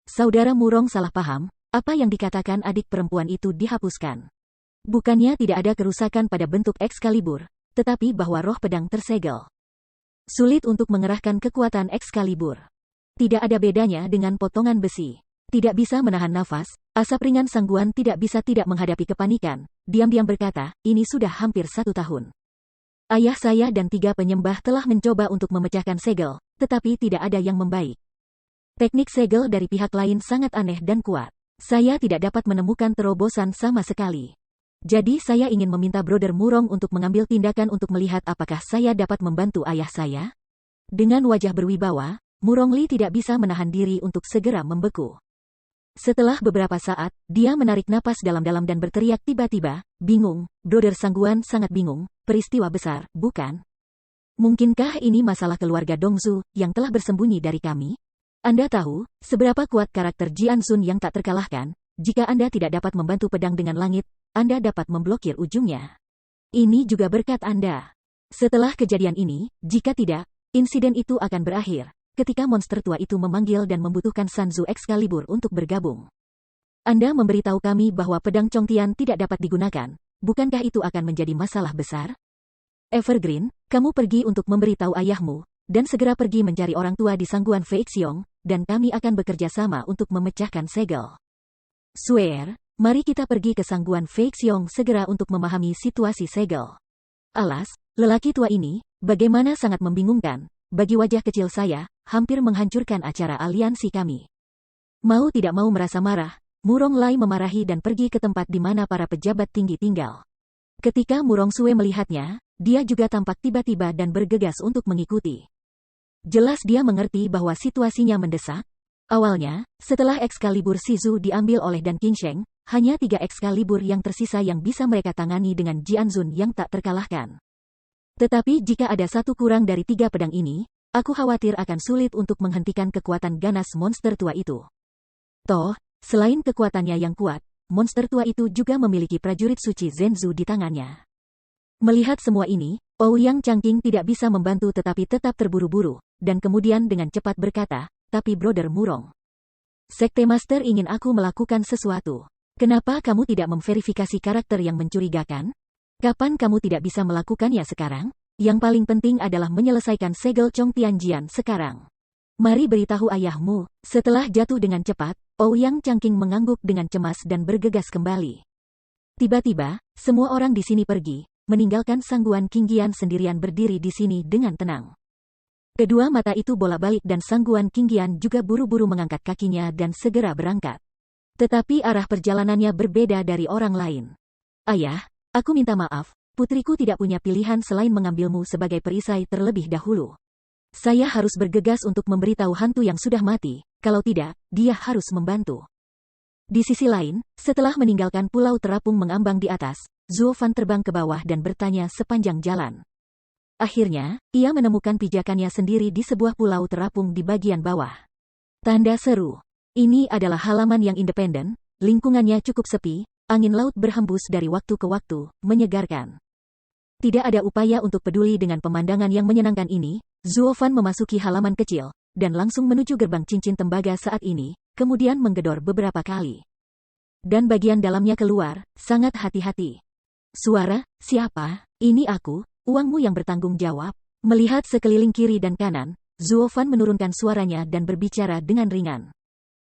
Saudara Murong salah paham, apa yang dikatakan adik perempuan itu dihapuskan. Bukannya tidak ada kerusakan pada bentuk Excalibur, tetapi bahwa roh pedang tersegel. Sulit untuk mengerahkan kekuatan Excalibur. Tidak ada bedanya dengan potongan besi. Tidak bisa menahan nafas, asap ringan Sangguan tidak bisa tidak menghadapi kepanikan, diam-diam berkata, ini sudah hampir 1 tahun. Ayah saya dan 3 penyembah telah mencoba untuk memecahkan segel, tetapi tidak ada yang membaik. Teknik segel dari pihak lain sangat aneh dan kuat. Saya tidak dapat menemukan terobosan sama sekali. Jadi saya ingin meminta Brother Murong untuk mengambil tindakan untuk melihat apakah saya dapat membantu ayah saya. Dengan wajah berwibawa, Murong Li tidak bisa menahan diri untuk segera membeku. Setelah beberapa saat, dia menarik napas dalam-dalam dan berteriak tiba-tiba, bingung, Brother Sangguan sangat bingung, peristiwa besar, bukan? Mungkinkah ini masalah keluarga Dongzu, yang telah bersembunyi dari kami? Anda tahu, seberapa kuat karakter Jian Sun yang tak terkalahkan, jika Anda tidak dapat membantu pedang dengan langit, Anda dapat memblokir ujungnya. Ini juga berkat Anda. Setelah kejadian ini, jika tidak, insiden itu akan berakhir. Ketika monster tua itu memanggil dan membutuhkan Sanzu Excalibur untuk bergabung. Anda memberitahu kami bahwa pedang Chongtian tidak dapat digunakan, bukankah itu akan menjadi masalah besar? Evergreen, kamu pergi untuk memberitahu ayahmu, dan segera pergi mencari orang tua di Sangguan Feixiong, dan kami akan bekerja sama untuk memecahkan segel. Swear, mari kita pergi ke Sangguan Feixiong segera untuk memahami situasi segel. Alas, lelaki tua ini, bagaimana sangat membingungkan. Bagi wajah kecil saya, hampir menghancurkan acara aliansi kami. Mau tidak mau merasa marah, Murong Lai memarahi dan pergi ke tempat di mana para pejabat tinggi tinggal. Ketika Murong Sue melihatnya, dia juga tampak tiba-tiba dan bergegas untuk mengikuti. Jelas dia mengerti bahwa situasinya mendesak. Awalnya, setelah Excalibur Shizu diambil oleh Dan Qingsheng, hanya 3 Excalibur yang tersisa yang bisa mereka tangani dengan Jianzun yang tak terkalahkan. Tetapi jika ada satu kurang dari 3 pedang ini, aku khawatir akan sulit untuk menghentikan kekuatan ganas monster tua itu. Toh, selain kekuatannya yang kuat, monster tua itu juga memiliki prajurit suci Zenzu di tangannya. Melihat semua ini, Ouyang Changqing tidak bisa membantu tetapi tetap terburu-buru, dan kemudian dengan cepat berkata, tapi Brother Murong. Sekte Master ingin aku melakukan sesuatu. Kenapa kamu tidak memverifikasi karakter yang mencurigakan? Kapan kamu tidak bisa melakukannya sekarang? Yang paling penting adalah menyelesaikan segel Chong Tianjian sekarang. Mari beritahu ayahmu. Setelah jatuh dengan cepat, Ouyang Changqing mengangguk dengan cemas dan bergegas kembali. Tiba-tiba, semua orang di sini pergi, meninggalkan Sangguan Qingyan sendirian berdiri di sini dengan tenang. Kedua mata itu bolak-balik dan Sangguan Qingyan juga buru-buru mengangkat kakinya dan segera berangkat. Tetapi arah perjalanannya berbeda dari orang lain. Ayah, aku minta maaf, putriku tidak punya pilihan selain mengambilmu sebagai perisai terlebih dahulu. Saya harus bergegas untuk memberitahu hantu yang sudah mati, kalau tidak, dia harus membantu. Di sisi lain, setelah meninggalkan pulau terapung mengambang di atas, Zuo Fan terbang ke bawah dan bertanya sepanjang jalan. Akhirnya, ia menemukan pijakannya sendiri di sebuah pulau terapung di bagian bawah. Tanda seru. Ini adalah halaman yang independen, lingkungannya cukup sepi, angin laut berhembus dari waktu ke waktu, menyegarkan. Tidak ada upaya untuk peduli dengan pemandangan yang menyenangkan ini, Zuo Fan memasuki halaman kecil, dan langsung menuju gerbang cincin tembaga saat ini, kemudian menggedor beberapa kali. Dan bagian dalamnya keluar, sangat hati-hati. Suara, siapa? Ini aku, uangmu yang bertanggung jawab. Melihat sekeliling kiri dan kanan, Zuo Fan menurunkan suaranya dan berbicara dengan ringan.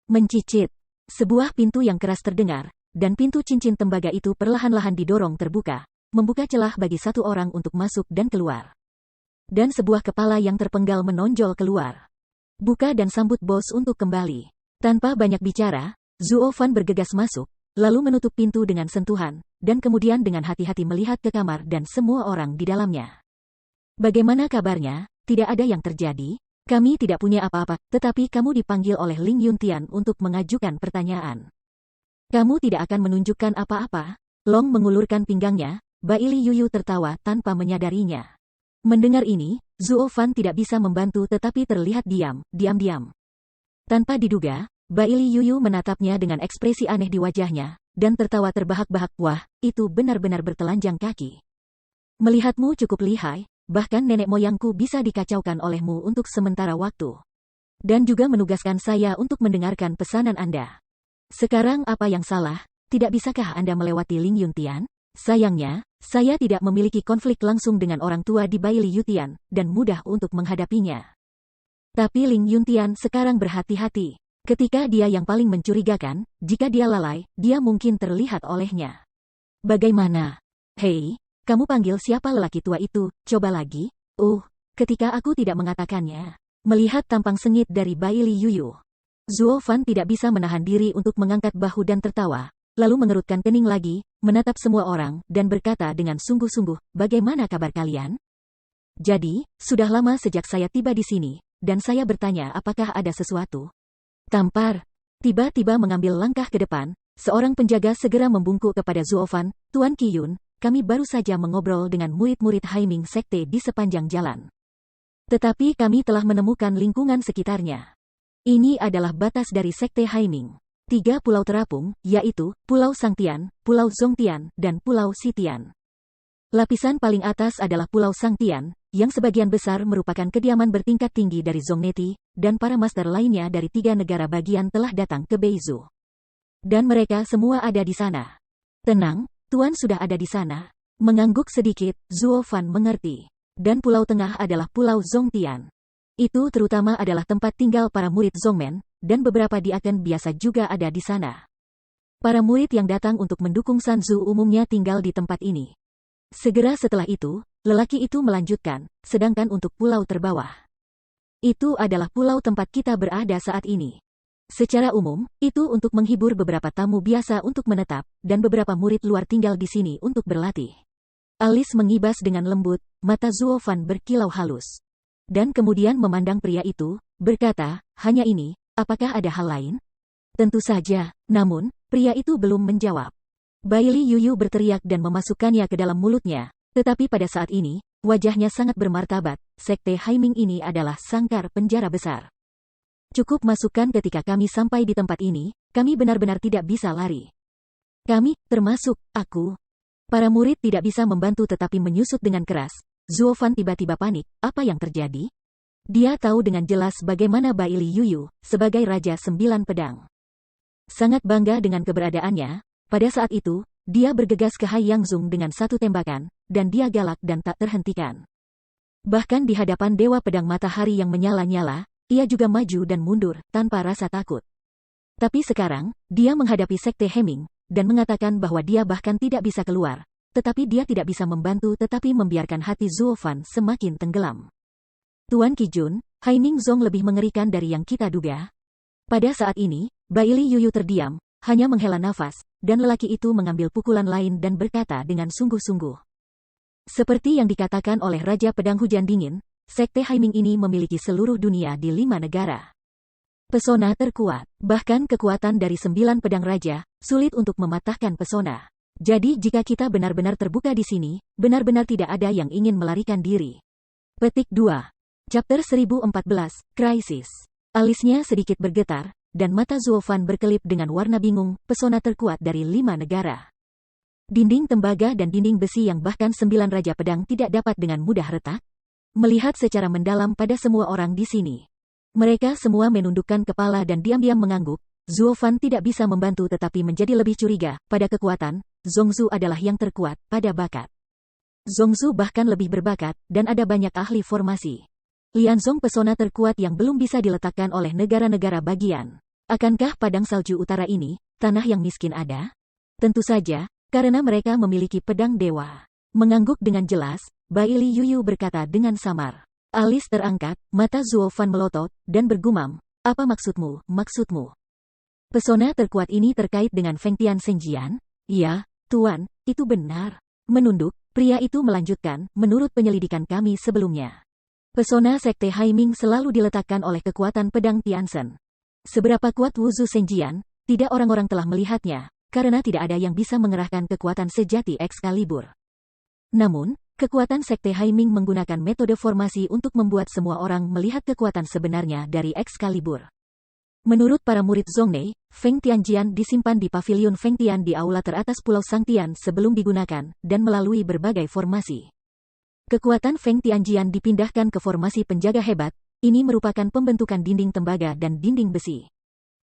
Mencicit. Sebuah pintu yang keras terdengar, dan pintu cincin tembaga itu perlahan-lahan didorong terbuka, membuka celah bagi satu orang untuk masuk dan keluar. Dan sebuah kepala yang terpenggal menonjol keluar. Buka dan sambut bos untuk kembali. Tanpa banyak bicara, Zuo Fan bergegas masuk, lalu menutup pintu dengan sentuhan, dan kemudian dengan hati-hati melihat ke kamar dan semua orang di dalamnya. Bagaimana kabarnya? Tidak ada yang terjadi? Kami tidak punya apa-apa, tetapi kamu dipanggil oleh Ling Yuntian untuk mengajukan pertanyaan. Kamu tidak akan menunjukkan apa-apa? Long mengulurkan pinggangnya, Bai Li Yuyu tertawa tanpa menyadarinya. Mendengar ini, Zuo Fan tidak bisa membantu tetapi terlihat diam-diam. Tanpa diduga, Bai Li Yuyu menatapnya dengan ekspresi aneh di wajahnya, dan tertawa terbahak-bahak. Wah, itu benar-benar bertelanjang kaki. Melihatmu cukup lihai, bahkan nenek moyangku bisa dikacaukan olehmu untuk sementara waktu. Dan juga menugaskan saya untuk mendengarkan pesanan Anda. Sekarang apa yang salah? Tidak bisakah Anda melewati Ling Yuntian? Sayangnya, saya tidak memiliki konflik langsung dengan orang tua di Bai Li Yuntian, dan mudah untuk menghadapinya. Tapi Ling Yuntian sekarang berhati-hati. Ketika dia yang paling mencurigakan, jika dia lalai, dia mungkin terlihat olehnya. Bagaimana? Hei, kamu panggil siapa lelaki tua itu? Coba lagi. Ketika aku tidak mengatakannya. Melihat tampang sengit dari Bai Li Yuyu, Zuo Fan tidak bisa menahan diri untuk mengangkat bahu dan tertawa, lalu mengerutkan kening lagi, menatap semua orang, dan berkata dengan sungguh-sungguh, bagaimana kabar kalian? Jadi, sudah lama sejak saya tiba di sini, dan saya bertanya apakah ada sesuatu. Tampar. Tiba-tiba mengambil langkah ke depan, seorang penjaga segera membungkuk kepada Zuo Fan, Tuan Qiyun, kami baru saja mengobrol dengan murid-murid Haiming Sekte di sepanjang jalan. Tetapi kami telah menemukan lingkungan sekitarnya. Ini adalah batas dari Sekte Haiming. 3 pulau terapung, yaitu, Pulau Sangtian, Pulau Zongtian, dan Pulau Sitian. Lapisan paling atas adalah Pulau Sangtian, yang sebagian besar merupakan kediaman bertingkat tinggi dari Zongneti, dan para master lainnya dari 3 negara bagian telah datang ke Beizu. Dan mereka semua ada di sana. Tenang, Tuan sudah ada di sana. Mengangguk sedikit, Zuo Fan mengerti. Dan Pulau Tengah adalah Pulau Zongtian. Itu terutama adalah tempat tinggal para murid Zongmen, dan beberapa diaken biasa juga ada di sana. Para murid yang datang untuk mendukung Sanzu umumnya tinggal di tempat ini. Segera setelah itu, lelaki itu melanjutkan, sedangkan untuk pulau terbawah. Itu adalah pulau tempat kita berada saat ini. Secara umum, itu untuk menghibur beberapa tamu biasa untuk menetap, dan beberapa murid luar tinggal di sini untuk berlatih. Alis mengibas dengan lembut, mata Zuo Fan berkilau halus. Dan kemudian memandang pria itu, berkata, hanya ini, apakah ada hal lain? Tentu saja, namun, pria itu belum menjawab. Bai Li Yuyu berteriak dan memasukkannya ke dalam mulutnya, tetapi pada saat ini, wajahnya sangat bermartabat, Sekte Haiming ini adalah sangkar penjara besar. Cukup masukkan ketika kami sampai di tempat ini, kami benar-benar tidak bisa lari. Kami, termasuk, aku. Para murid tidak bisa membantu tetapi menyusut dengan keras, Zuo Fan tiba-tiba panik, apa yang terjadi? Dia tahu dengan jelas bagaimana Bai Li Yuyu, sebagai Raja 9 Pedang. Sangat bangga dengan keberadaannya, pada saat itu, dia bergegas ke Hai Yang Zung dengan satu tembakan, dan dia galak dan tak terhentikan. Bahkan di hadapan Dewa Pedang Matahari yang menyala-nyala, ia juga maju dan mundur, tanpa rasa takut. Tapi sekarang, dia menghadapi Sekte Heming, dan mengatakan bahwa dia bahkan tidak bisa keluar, tetapi dia tidak bisa membantu tetapi membiarkan hati Zuo Fan semakin tenggelam. Tuan Qijun, Hai Ning Zong lebih mengerikan dari yang kita duga. Pada saat ini, Bai Li Yuyu terdiam, hanya menghela nafas, dan lelaki itu mengambil pukulan lain dan berkata dengan sungguh-sungguh. Seperti yang dikatakan oleh Raja Pedang Hujan Dingin, Sekte Haiming ini memiliki seluruh dunia di 5 negara. Pesona terkuat, bahkan kekuatan dari 9 pedang raja, sulit untuk mematahkan pesona. Jadi jika kita benar-benar terbuka di sini, benar-benar tidak ada yang ingin melarikan diri. Petik 2. Chapter 1014, Krisis. Alisnya sedikit bergetar, dan mata Zuo Fan berkelip dengan warna bingung, pesona terkuat dari 5 negara. Dinding tembaga dan dinding besi yang bahkan 9 Raja Pedang tidak dapat dengan mudah retak. Melihat secara mendalam pada semua orang di sini. Mereka semua menundukkan kepala dan diam-diam mengangguk. Zuo Fan tidak bisa membantu tetapi menjadi lebih curiga. Pada kekuatan, Zhongzu adalah yang terkuat, pada bakat. Zhongzu bahkan lebih berbakat, dan ada banyak ahli formasi. Lianzong pesona terkuat yang belum bisa diletakkan oleh negara-negara bagian. Akankah padang salju utara ini, tanah yang miskin ada? Tentu saja, karena mereka memiliki pedang dewa. Mengangguk dengan jelas, Bai Li Yuyu berkata dengan samar. Alis terangkat, mata Zuo Fan melotot, dan bergumam, apa maksudmu, maksudmu? Pesona terkuat ini terkait dengan Feng Tian Senjian? Ya, Tuan, itu benar. Menunduk, pria itu melanjutkan, menurut penyelidikan kami sebelumnya. Pesona Sekte Haiming selalu diletakkan oleh kekuatan pedang Tiansen. Seberapa kuat Wuzu Senjian, tidak orang-orang telah melihatnya, karena tidak ada yang bisa mengerahkan kekuatan sejati Excalibur. Namun, kekuatan Sekte Haiming menggunakan metode formasi untuk membuat semua orang melihat kekuatan sebenarnya dari Excalibur. Menurut para murid Zongnei, Feng Tianjian disimpan di pavilion Feng Tian di aula teratas Pulau Sangtian sebelum digunakan, dan melalui berbagai formasi. Kekuatan Feng Tianjian dipindahkan ke formasi penjaga hebat, ini merupakan pembentukan dinding tembaga dan dinding besi.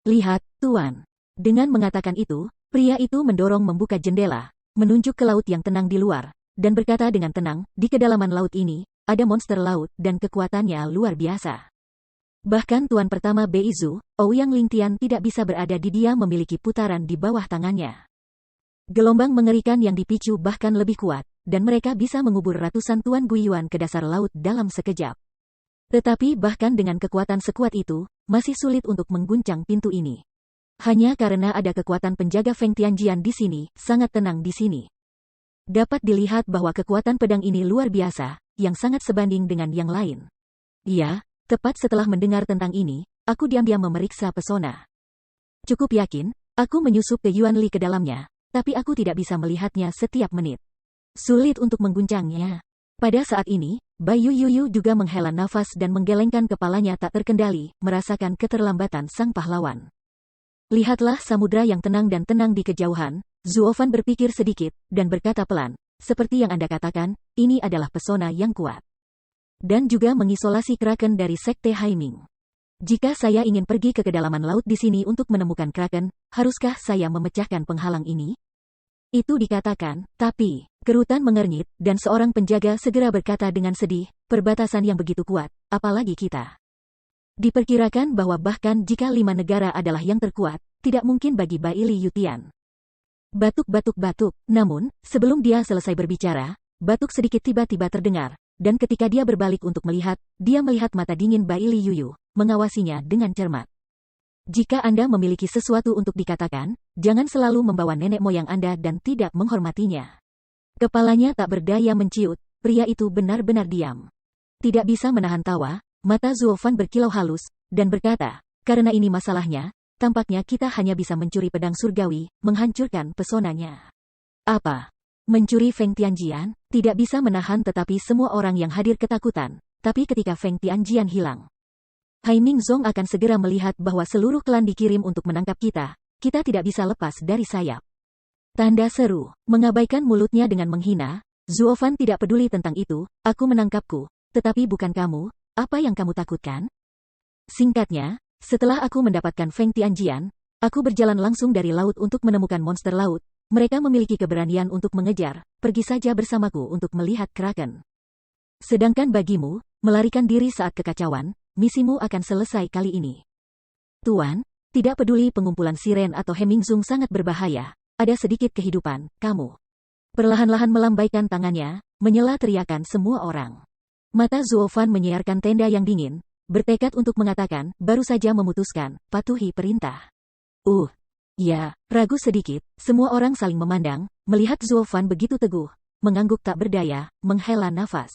Lihat, Tuan. Dengan mengatakan itu, pria itu mendorong membuka jendela, menunjuk ke laut yang tenang di luar, dan berkata dengan tenang, di kedalaman laut ini, ada monster laut dan kekuatannya luar biasa. Bahkan tuan pertama Beizu, Ouyang Lingtian tidak bisa berada di dia memiliki putaran di bawah tangannya. Gelombang mengerikan yang dipicu bahkan lebih kuat, dan mereka bisa mengubur ratusan tuan Guiyuan ke dasar laut dalam sekejap. Tetapi bahkan dengan kekuatan sekuat itu, masih sulit untuk mengguncang pintu ini. Hanya karena ada kekuatan penjaga Feng Tianjian di sini, sangat tenang di sini. Dapat dilihat bahwa kekuatan pedang ini luar biasa, yang sangat sebanding dengan yang lain. Ya, tepat setelah mendengar tentang ini, aku diam-diam memeriksa pesona. Cukup yakin, aku menyusup ke Yuan Li ke dalamnya, tapi aku tidak bisa melihatnya setiap menit. Sulit untuk mengguncangnya. Pada saat ini, Bai Yuyu juga menghela nafas dan menggelengkan kepalanya tak terkendali, merasakan keterlambatan sang pahlawan. Lihatlah samudra yang tenang dan tenang di kejauhan. Zuo Fan berpikir sedikit, dan berkata pelan, seperti yang Anda katakan, ini adalah pesona yang kuat. Dan juga mengisolasi Kraken dari Sekte Haiming. Jika saya ingin pergi ke kedalaman laut di sini untuk menemukan Kraken, haruskah saya memecahkan penghalang ini? Itu dikatakan, tapi, kerutan mengernyit, dan seorang penjaga segera berkata dengan sedih, perbatasan yang begitu kuat, apalagi kita. Diperkirakan bahwa bahkan jika 5 negara adalah yang terkuat, tidak mungkin bagi Bai Li Yutian. Batuk-batuk-batuk, namun, sebelum dia selesai berbicara, batuk sedikit tiba-tiba terdengar, dan ketika dia berbalik untuk melihat, dia melihat mata dingin Bai Li Yuyu, mengawasinya dengan cermat. Jika Anda memiliki sesuatu untuk dikatakan, jangan selalu membawa nenek moyang Anda dan tidak menghormatinya. Kepalanya tak berdaya menciut, pria itu benar-benar diam. Tidak bisa menahan tawa, mata Zuo Fan berkilau halus, dan berkata, karena ini masalahnya, tampaknya kita hanya bisa mencuri pedang surgawi, menghancurkan pesonanya. Apa? Mencuri Feng Tianjian? Tidak bisa menahan tetapi semua orang yang hadir ketakutan, tapi ketika Feng Tianjian hilang, Haiming Zong akan segera melihat bahwa seluruh klan dikirim untuk menangkap kita tidak bisa lepas dari sayap. Tanda seru, mengabaikan mulutnya dengan menghina, Zuofan tidak peduli tentang itu, aku menangkapku, tetapi bukan kamu, apa yang kamu takutkan? Singkatnya, setelah aku mendapatkan Feng Tianjian, aku berjalan langsung dari laut untuk menemukan monster laut. Mereka memiliki keberanian untuk mengejar, pergi saja bersamaku untuk melihat kraken. Sedangkan bagimu, melarikan diri saat kekacauan, misimu akan selesai kali ini. Tuan, tidak peduli pengumpulan siren atau Hemingzung sangat berbahaya, ada sedikit kehidupan, kamu. Perlahan-lahan melambaikan tangannya, menyela teriakan semua orang. Mata Zuofan menyiarkan tenda yang dingin, bertekad untuk mengatakan, baru saja memutuskan, patuhi perintah. Ya, ragu sedikit, semua orang saling memandang, melihat Zuofan begitu teguh, mengangguk tak berdaya, menghela nafas.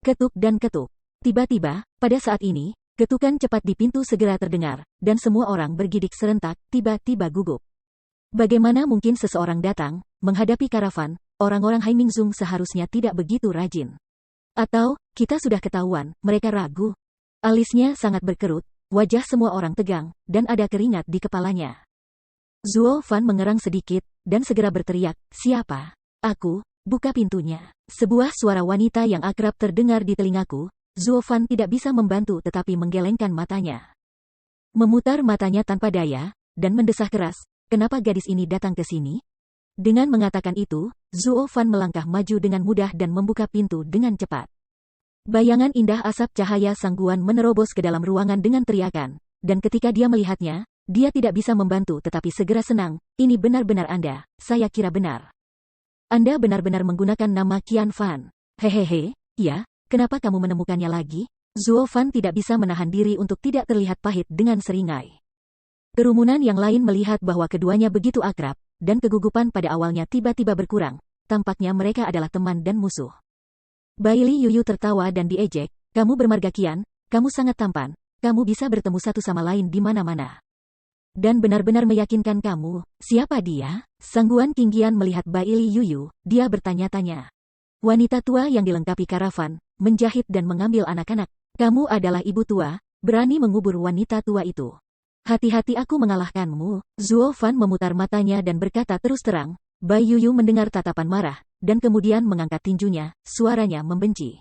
Ketuk dan ketuk. Tiba-tiba, pada saat ini, ketukan cepat di pintu segera terdengar, dan semua orang bergidik serentak, tiba-tiba gugup. Bagaimana mungkin seseorang datang, menghadapi karavan, orang-orang Haimingzung seharusnya tidak begitu rajin. Atau, kita sudah ketahuan, mereka ragu. Alisnya sangat berkerut, wajah semua orang tegang, dan ada keringat di kepalanya. Zuofan mengerang sedikit, dan segera berteriak, siapa? Aku, buka pintunya. Sebuah suara wanita yang akrab terdengar di telingaku, Zuofan tidak bisa membantu tetapi menggelengkan matanya. Memutar matanya tanpa daya, dan mendesah keras, kenapa gadis ini datang ke sini? Dengan mengatakan itu, Zuofan melangkah maju dengan mudah dan membuka pintu dengan cepat. Bayangan indah asap cahaya sangguan menerobos ke dalam ruangan dengan teriakan, dan ketika dia melihatnya, dia tidak bisa membantu tetapi segera senang, ini benar-benar Anda, saya kira benar. Anda benar-benar menggunakan nama Qian Fan. Hehehe, ya, kenapa kamu menemukannya lagi? Zuofan tidak bisa menahan diri untuk tidak terlihat pahit dengan seringai. Kerumunan yang lain melihat bahwa keduanya begitu akrab, dan kegugupan pada awalnya tiba-tiba berkurang, tampaknya mereka adalah teman dan musuh. Baili Yuyu tertawa dan diejek, kamu bermarga Qian, kamu sangat tampan, kamu bisa bertemu satu sama lain di mana-mana. Dan benar-benar meyakinkan kamu, siapa dia? Sangguan Qingqian melihat Baili Yuyu, dia bertanya-tanya. Wanita tua yang dilengkapi karavan, menjahit dan mengambil anak-anak. Kamu adalah ibu tua, berani mengubur wanita tua itu. Hati-hati aku mengalahkanmu. Zuofan memutar matanya dan berkata terus terang. Bai Yuyu mendengar tatapan marah, dan kemudian mengangkat tinjunya, suaranya membenci.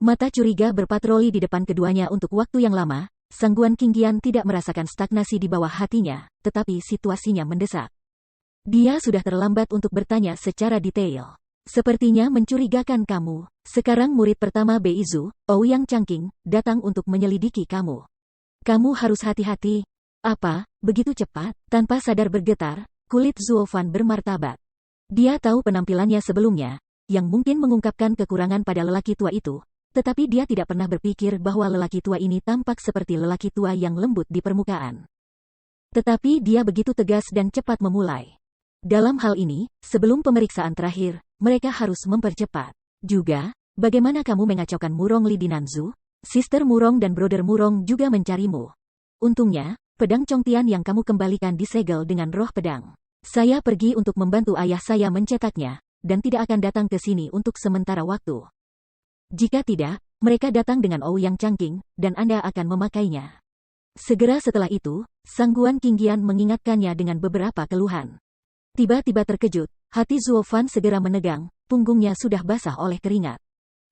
Mata curiga berpatroli di depan keduanya untuk waktu yang lama, Sangguan Qingqian tidak merasakan stagnasi di bawah hatinya, tetapi situasinya mendesak. Dia sudah terlambat untuk bertanya secara detail. Sepertinya mencurigakan kamu. Sekarang murid pertama Beizu, Ouyang Changqing, datang untuk menyelidiki kamu. Kamu harus hati-hati. Apa, begitu cepat? Tanpa sadar bergetar, kulit Zuofan bermartabat. Dia tahu penampilannya sebelumnya, yang mungkin mengungkapkan kekurangan pada lelaki tua itu, tetapi dia tidak pernah berpikir bahwa lelaki tua ini tampak seperti lelaki tua yang lembut di permukaan. Tetapi dia begitu tegas dan cepat memulai. Dalam hal ini, sebelum pemeriksaan terakhir, mereka harus mempercepat. Juga, bagaimana kamu mengacaukan Murong Li di Nanzu? Sister Murong dan Brother Murong juga mencarimu. Untungnya, pedang Chongtian yang kamu kembalikan disegel dengan roh pedang. Saya pergi untuk membantu ayah saya mencetaknya, dan tidak akan datang ke sini untuk sementara waktu. Jika tidak, mereka datang dengan Ouyang Changqing, dan Anda akan memakainya. Segera setelah itu, Sangguan Qingqian mengingatkannya dengan beberapa keluhan. Tiba-tiba terkejut, hati Zuofan segera menegang, punggungnya sudah basah oleh keringat.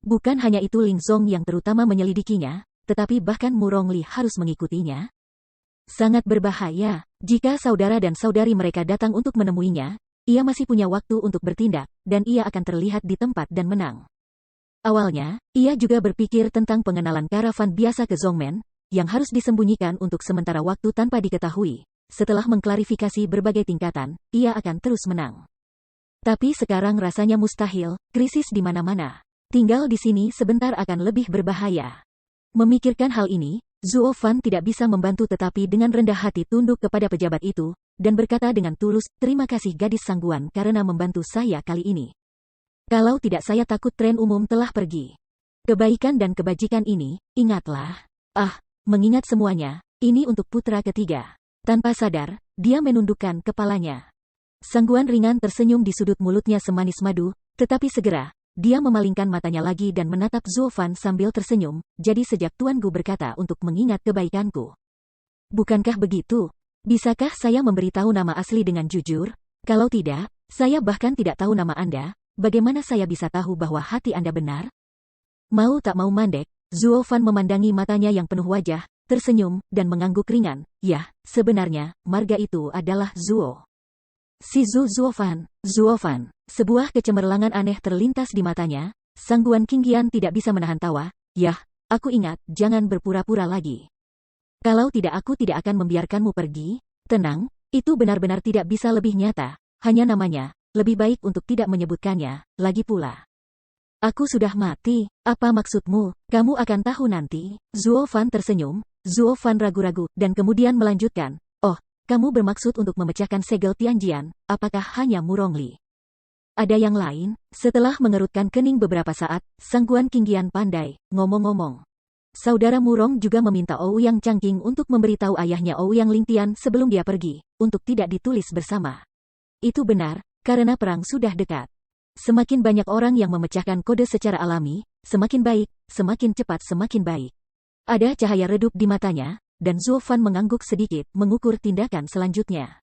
Bukan hanya itu Ling Zong yang terutama menyelidikinya, tetapi bahkan Murong Li harus mengikutinya. Sangat berbahaya, jika saudara dan saudari mereka datang untuk menemuinya, ia masih punya waktu untuk bertindak, dan ia akan terlihat di tempat dan menang. Awalnya, ia juga berpikir tentang pengenalan karavan biasa ke Zongmen, yang harus disembunyikan untuk sementara waktu tanpa diketahui. Setelah mengklarifikasi berbagai tingkatan, ia akan terus menang. Tapi sekarang rasanya mustahil, krisis di mana-mana. Tinggal di sini sebentar akan lebih berbahaya. Memikirkan hal ini, Zuofan tidak bisa membantu tetapi dengan rendah hati tunduk kepada pejabat itu, dan berkata dengan tulus, terima kasih gadis Sangguan karena membantu saya kali ini. Kalau tidak saya takut tren umum telah pergi. Kebaikan dan kebajikan ini, ingatlah. Mengingat semuanya, ini untuk putra ketiga. Tanpa sadar, dia menundukkan kepalanya. Sangguan ringan tersenyum di sudut mulutnya semanis madu, tetapi segera, dia memalingkan matanya lagi dan menatap Zuofan sambil tersenyum, jadi sejak Tuan Gu berkata untuk mengingat kebaikanku. Bukankah begitu? Bisakah saya memberitahu nama asli dengan jujur? Kalau tidak, saya bahkan tidak tahu nama Anda, bagaimana saya bisa tahu bahwa hati Anda benar? Mau tak mau mandek, Zuo Fan memandangi matanya yang penuh wajah, tersenyum, dan mengangguk ringan. Yah, sebenarnya, marga itu adalah Zuo. Si Zuo Fan. Sebuah kecemerlangan aneh terlintas di matanya, Sangguan Qingqian tidak bisa menahan tawa. Yah, aku ingat, jangan berpura-pura lagi. Kalau tidak aku tidak akan membiarkanmu pergi. Tenang, itu benar-benar tidak bisa lebih nyata, hanya namanya, lebih baik untuk tidak menyebutkannya, lagi pula. Aku sudah mati, apa maksudmu? Kamu akan tahu nanti. Zuo Fan tersenyum, Zuo Fan ragu-ragu, dan kemudian melanjutkan. Oh, kamu bermaksud untuk memecahkan segel Tianjian, apakah hanya Murongli? Ada yang lain? Setelah mengerutkan kening beberapa saat, Sangguan Qingqian pandai, ngomong-ngomong. Saudara Murong juga meminta Ouyang Changqing untuk memberitahu ayahnya Ouyang Lingtian sebelum dia pergi, untuk tidak ditulis bersama. Itu benar, karena perang sudah dekat. Semakin banyak orang yang memecahkan kode secara alami, semakin baik, semakin cepat semakin baik. Ada cahaya redup di matanya, dan Zuo Fan mengangguk sedikit, mengukur tindakan selanjutnya.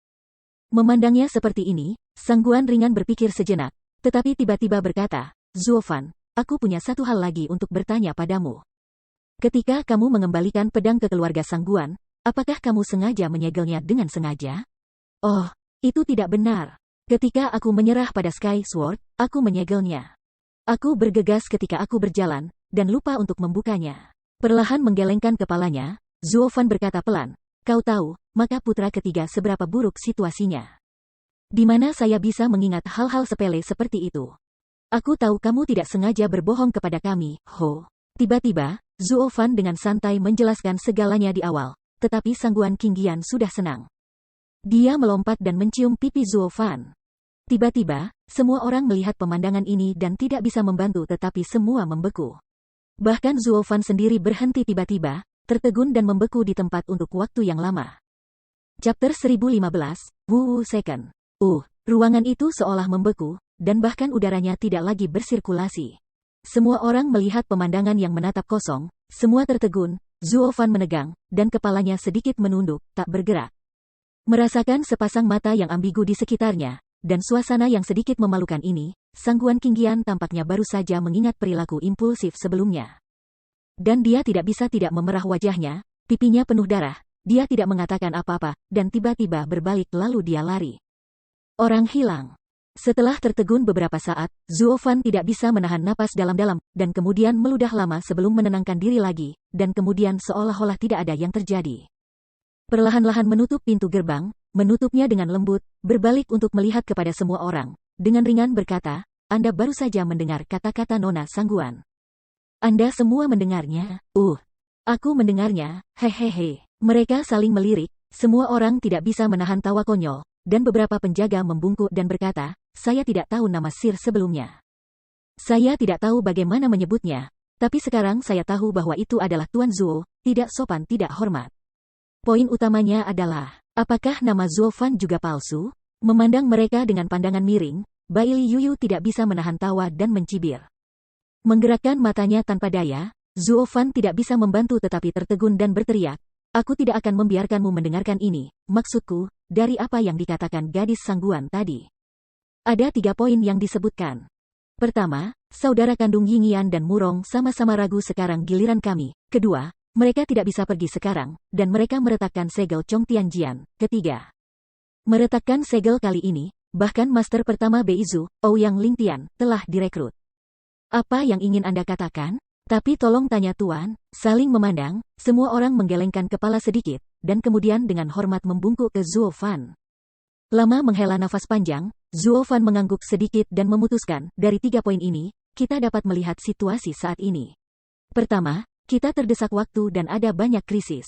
Memandangnya seperti ini, Sangguan ringan berpikir sejenak, tetapi tiba-tiba berkata, Zuo Fan, aku punya satu hal lagi untuk bertanya padamu. Ketika kamu mengembalikan pedang ke keluarga Sangguan, apakah kamu sengaja menyegelnya dengan sengaja? Oh, itu tidak benar. Ketika aku menyerah pada Sky Sword, aku menyegelnya. Aku bergegas ketika aku berjalan, dan lupa untuk membukanya. Perlahan menggelengkan kepalanya, Zuo Fan berkata pelan, kau tahu, maka putra ketiga seberapa buruk situasinya. Di mana saya bisa mengingat hal-hal sepele seperti itu? Aku tahu kamu tidak sengaja berbohong kepada kami, Ho. Tiba-tiba, Zuo Fan dengan santai menjelaskan segalanya di awal, tetapi Sangguan Qingqian sudah senang. Dia melompat dan mencium pipi Zuo Fan. Tiba-tiba, semua orang melihat pemandangan ini dan tidak bisa membantu tetapi semua membeku. Bahkan Zuo Fan sendiri berhenti tiba-tiba, tertegun dan membeku di tempat untuk waktu yang lama. Chapter 1015, Wu Second. Ruangan itu seolah membeku, dan bahkan udaranya tidak lagi bersirkulasi. Semua orang melihat pemandangan yang menatap kosong, semua tertegun, Zuo Fan menegang, dan kepalanya sedikit menunduk, tak bergerak. Merasakan sepasang mata yang ambigu di sekitarnya, dan suasana yang sedikit memalukan ini, Sangguan Qingqian tampaknya baru saja mengingat perilaku impulsif sebelumnya. Dan dia tidak bisa tidak memerah wajahnya, pipinya penuh darah, dia tidak mengatakan apa-apa, dan tiba-tiba berbalik lalu dia lari. Orang hilang. Setelah tertegun beberapa saat, Zuo Fan tidak bisa menahan napas dalam-dalam, dan kemudian meludah lama sebelum menenangkan diri lagi, dan kemudian seolah-olah tidak ada yang terjadi. Perlahan-lahan menutup pintu gerbang, menutupnya dengan lembut, berbalik untuk melihat kepada semua orang, dengan ringan berkata, Anda baru saja mendengar kata-kata Nona Sangguan. Anda semua mendengarnya? Aku mendengarnya, hehehe. Mereka saling melirik, semua orang tidak bisa menahan tawa konyol, dan beberapa penjaga membungkuk dan berkata, saya tidak tahu nama Sir sebelumnya. Saya tidak tahu bagaimana menyebutnya, tapi sekarang saya tahu bahwa itu adalah Tuan Zuo, tidak sopan tidak hormat. Poin utamanya adalah, apakah nama Zuo Fan juga palsu? Memandang mereka dengan pandangan miring, Bai Li Yuyu tidak bisa menahan tawa dan mencibir. Menggerakkan matanya tanpa daya, Zuo Fan tidak bisa membantu tetapi tertegun dan berteriak, aku tidak akan membiarkanmu mendengarkan ini, maksudku, dari apa yang dikatakan gadis Sangguan tadi. Ada 3 poin yang disebutkan. Pertama, saudara kandung Yingyan dan Murong sama-sama ragu sekarang giliran kami. Kedua, mereka tidak bisa pergi sekarang, dan mereka meretakkan segel Chong Tianjian. Ketiga, meretakkan segel kali ini, bahkan master pertama Beizu, Ouyang Lingtian, telah direkrut. Apa yang ingin Anda katakan? Tapi tolong tanya Tuan, saling memandang, semua orang menggelengkan kepala sedikit, dan kemudian dengan hormat membungkuk ke Zuo Fan. Lama menghela nafas panjang, Zuo Fan mengangguk sedikit dan memutuskan, dari 3 poin ini, kita dapat melihat situasi saat ini. Pertama, kita terdesak waktu dan ada banyak krisis.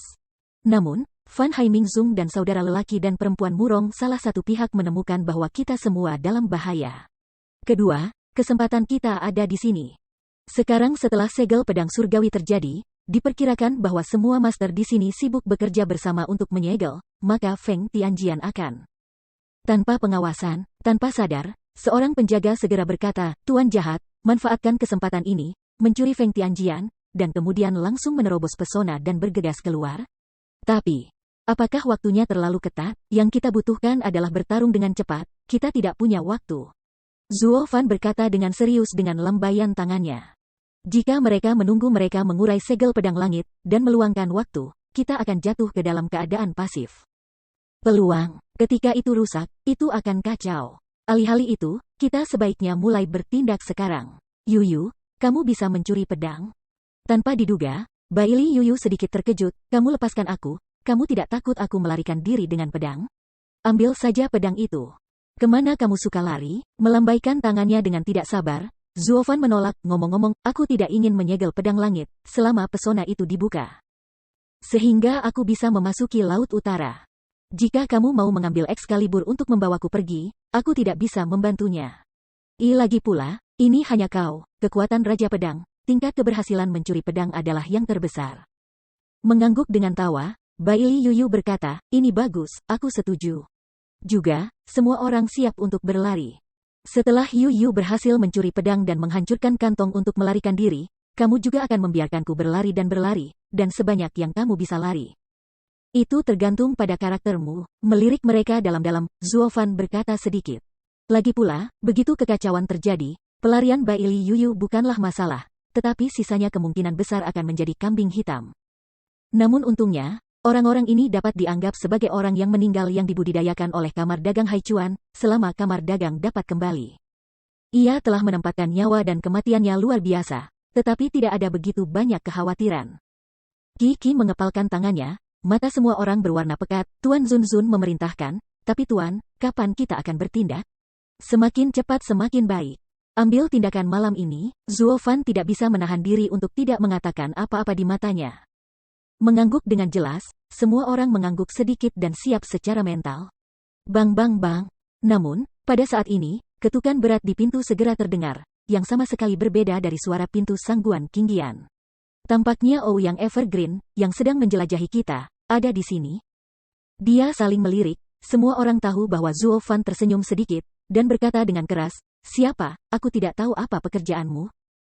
Namun, Fan Haimingzung dan saudara lelaki dan perempuan Murong salah satu pihak menemukan bahwa kita semua dalam bahaya. Kedua, kesempatan kita ada di sini. Sekarang setelah segel pedang surgawi terjadi, diperkirakan bahwa semua master di sini sibuk bekerja bersama untuk menyegel, maka Feng Tianjian akan. Tanpa pengawasan, tanpa sadar, seorang penjaga segera berkata, Tuan jahat, manfaatkan kesempatan ini, mencuri Feng Tianjian, dan kemudian langsung menerobos pesona dan bergegas keluar? Tapi, apakah waktunya terlalu ketat? Yang kita butuhkan adalah bertarung dengan cepat, kita tidak punya waktu. Zuo Fan berkata dengan serius dengan lambaian tangannya. Jika mereka menunggu mereka mengurai segel pedang langit, dan meluangkan waktu, kita akan jatuh ke dalam keadaan pasif. Peluang, ketika itu rusak, itu akan kacau. Alih-alih itu, kita sebaiknya mulai bertindak sekarang. Yuyu, kamu bisa mencuri pedang? Tanpa diduga, Bailey Yuyu sedikit terkejut, kamu lepaskan aku, kamu tidak takut aku melarikan diri dengan pedang? Ambil saja pedang itu. Kemana kamu suka lari? Melambaikan tangannya dengan tidak sabar, Zuo Fan menolak, ngomong-ngomong, aku tidak ingin menyegel pedang langit, selama pesona itu dibuka. Sehingga aku bisa memasuki Laut Utara. Jika kamu mau mengambil Excalibur untuk membawaku pergi, aku tidak bisa membantunya. Lagi pula, ini hanya kau, kekuatan Raja Pedang, tingkat keberhasilan mencuri pedang adalah yang terbesar. Mengangguk dengan tawa, Bailey Yuyu berkata, ini bagus, aku setuju. Juga, semua orang siap untuk berlari. Setelah Yuyu berhasil mencuri pedang dan menghancurkan kantong untuk melarikan diri, kamu juga akan membiarkanku berlari, dan sebanyak yang kamu bisa lari. Itu tergantung pada karaktermu, melirik mereka dalam-dalam, Zuo Fan berkata sedikit. Lagi pula, begitu kekacauan terjadi, pelarian Bailey Yuyu bukanlah masalah, tetapi sisanya kemungkinan besar akan menjadi kambing hitam. Namun untungnya, orang-orang ini dapat dianggap sebagai orang yang meninggal yang dibudidayakan oleh kamar dagang Haichuan, selama kamar dagang dapat kembali. Ia telah menempatkan nyawa dan kematiannya luar biasa, tetapi tidak ada begitu banyak kekhawatiran. Qi mengepalkan tangannya, mata semua orang berwarna pekat, Tuan Zun memerintahkan, tapi Tuan, kapan kita akan bertindak? Semakin cepat semakin baik. Ambil tindakan malam ini, Zuo Fan tidak bisa menahan diri untuk tidak mengatakan apa-apa di matanya. Mengangguk dengan jelas, semua orang mengangguk sedikit dan siap secara mental. Bang bang bang. Namun, pada saat ini, ketukan berat di pintu segera terdengar, yang sama sekali berbeda dari suara pintu Sangguan Qingyan. Tampaknya Ouyang Evergreen, yang sedang menjelajahi kita, ada di sini. Dia saling melirik, semua orang tahu bahwa Zuo Fan tersenyum sedikit, dan berkata dengan keras, siapa, aku tidak tahu apa pekerjaanmu.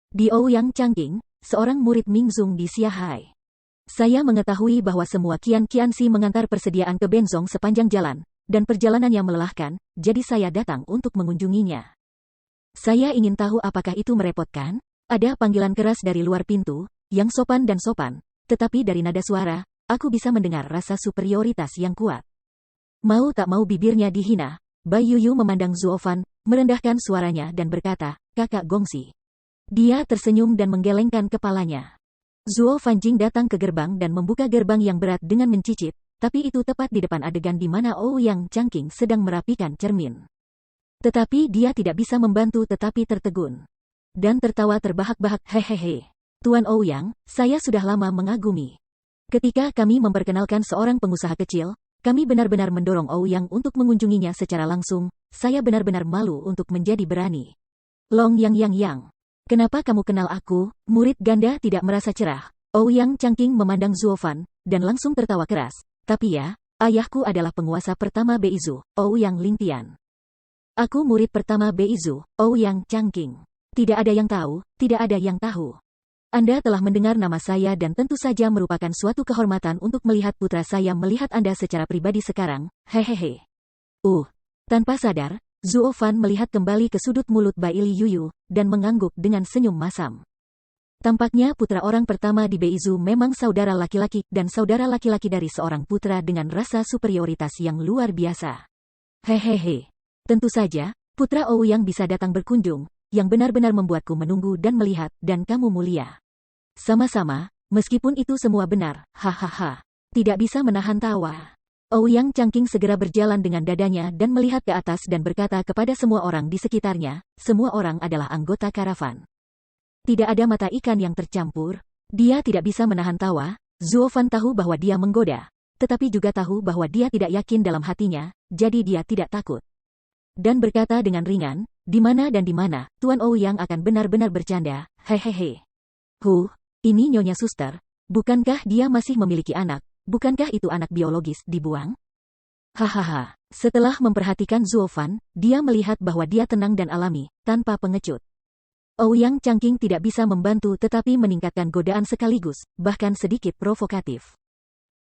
Di Ouyang Changqing, seorang murid Mingzong di Xiahai. Saya mengetahui bahwa semua Qian-Qianxi mengantar persediaan ke Benzong sepanjang jalan, dan perjalanannya melelahkan, jadi saya datang untuk mengunjunginya. Saya ingin tahu apakah itu merepotkan? Ada panggilan keras dari luar pintu, yang sopan dan sopan, tetapi dari nada suara, aku bisa mendengar rasa superioritas yang kuat. Mau tak mau bibirnya dihina, Bai Yuyu memandang Zuo Fan, merendahkan suaranya dan berkata, kakak Gongxi. Dia tersenyum dan menggelengkan kepalanya. Zuo Fanjing datang ke gerbang dan membuka gerbang yang berat dengan mencicit, tapi itu tepat di depan adegan di mana Ouyang Changqing sedang merapikan cermin. Tetapi dia tidak bisa membantu tetapi tertegun. Dan tertawa terbahak-bahak, hehehe. Tuan Ouyang, saya sudah lama mengagumi. Ketika kami memperkenalkan seorang pengusaha kecil, kami benar-benar mendorong Ouyang untuk mengunjunginya secara langsung, saya benar-benar malu untuk menjadi berani. Long Yang. Kenapa kamu kenal aku? Murid ganda tidak merasa cerah. Ouyang Changqing memandang Zuo Fan, dan langsung tertawa keras. Tapi ya, ayahku adalah penguasa pertama Beizu, Ouyang Lingtian. Aku murid pertama Beizu, Ouyang Changqing. Tidak ada yang tahu, tidak ada yang tahu. Anda telah mendengar nama saya dan tentu saja merupakan suatu kehormatan untuk melihat putra saya melihat Anda secara pribadi sekarang, hehehe. Tanpa sadar, Zuo Fan melihat kembali ke sudut mulut Bailey Yuyu, dan mengangguk dengan senyum masam. Tampaknya putra orang pertama di Beizu memang saudara laki-laki, dan saudara laki-laki dari seorang putra dengan rasa superioritas yang luar biasa. Hehehe. Tentu saja, putra Ouyang bisa datang berkunjung, yang benar-benar membuatku menunggu dan melihat, dan kamu mulia. Sama-sama, meskipun itu semua benar, hahaha. Tidak bisa menahan tawa. Ouyang Changqing segera berjalan dengan dadanya dan melihat ke atas dan berkata kepada semua orang di sekitarnya, semua orang adalah anggota karavan. Tidak ada mata ikan yang tercampur. Dia tidak bisa menahan tawa. Zuo Fan tahu bahwa dia menggoda, tetapi juga tahu bahwa dia tidak yakin dalam hatinya, jadi dia tidak takut. Dan berkata dengan ringan, di mana dan di mana, Tuan Ouyang akan benar-benar bercanda, hehehe. Ini Nyonya Suster, bukankah dia masih memiliki anak? Bukankah itu anak biologis dibuang? Hahaha. Setelah memperhatikan Zuo Fan, dia melihat bahwa dia tenang dan alami, tanpa pengecut. Ouyang Changqing tidak bisa membantu tetapi meningkatkan godaan sekaligus, bahkan sedikit provokatif.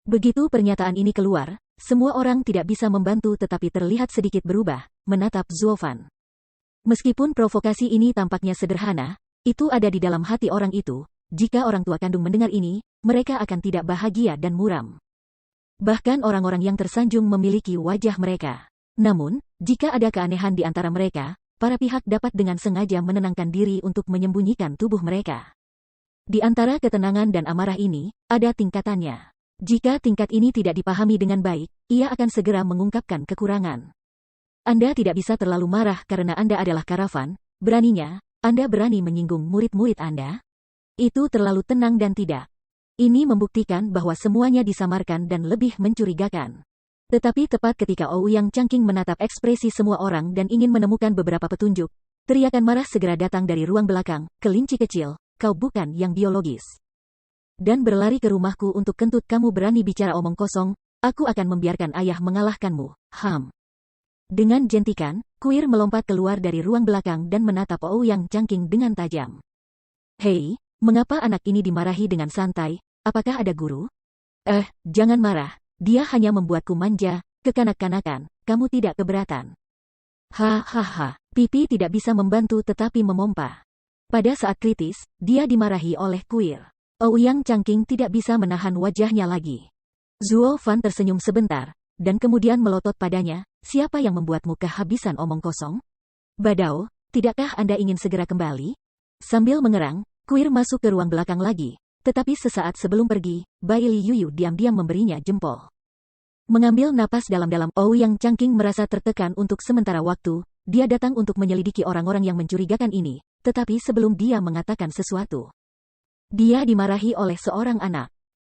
Begitu pernyataan ini keluar, semua orang tidak bisa membantu tetapi terlihat sedikit berubah, menatap Zuo Fan. Meskipun provokasi ini tampaknya sederhana, itu ada di dalam hati orang itu. Jika orang tua kandung mendengar ini, mereka akan tidak bahagia dan muram. Bahkan orang-orang yang tersanjung memiliki wajah mereka. Namun, jika ada keanehan di antara mereka, para pihak dapat dengan sengaja menenangkan diri untuk menyembunyikan tubuh mereka. Di antara ketenangan dan amarah ini, ada tingkatannya. Jika tingkat ini tidak dipahami dengan baik, ia akan segera mengungkapkan kekurangan. Anda tidak bisa terlalu marah karena Anda adalah karavan, beraninya, Anda berani menyinggung murid-murid Anda? Itu terlalu tenang dan tidak. Ini membuktikan bahwa semuanya disamarkan dan lebih mencurigakan. Tetapi tepat ketika Ouyang Changqing menatap ekspresi semua orang dan ingin menemukan beberapa petunjuk, teriakan marah segera datang dari ruang belakang, kelinci kecil, kau bukan yang biologis. Dan berlari ke rumahku untuk kentut kamu berani bicara omong kosong, aku akan membiarkan ayah mengalahkanmu, Dengan jentikan, kuir melompat keluar dari ruang belakang dan menatap Ouyang Changqing dengan tajam. Hei, mengapa anak ini dimarahi dengan santai? Apakah ada guru? Jangan marah. Dia hanya membuatku manja, kekanak-kanakan. Kamu tidak keberatan. Hahaha. Pipi tidak bisa membantu tetapi memompa. Pada saat kritis, dia dimarahi oleh kuir. Ouyang Changqing tidak bisa menahan wajahnya lagi. Zuo Fan tersenyum sebentar, dan kemudian melotot padanya. Siapa yang membuatmu kehabisan omong kosong? Badao, tidakkah Anda ingin segera kembali? Sambil mengerang, kuir masuk ke ruang belakang lagi. Tetapi sesaat sebelum pergi, Bai Li Yuyu diam-diam memberinya jempol. Mengambil napas dalam-dalam, Ouyang Changqing merasa tertekan untuk sementara waktu. Dia datang untuk menyelidiki orang-orang yang mencurigakan ini, tetapi sebelum dia mengatakan sesuatu, dia dimarahi oleh seorang anak.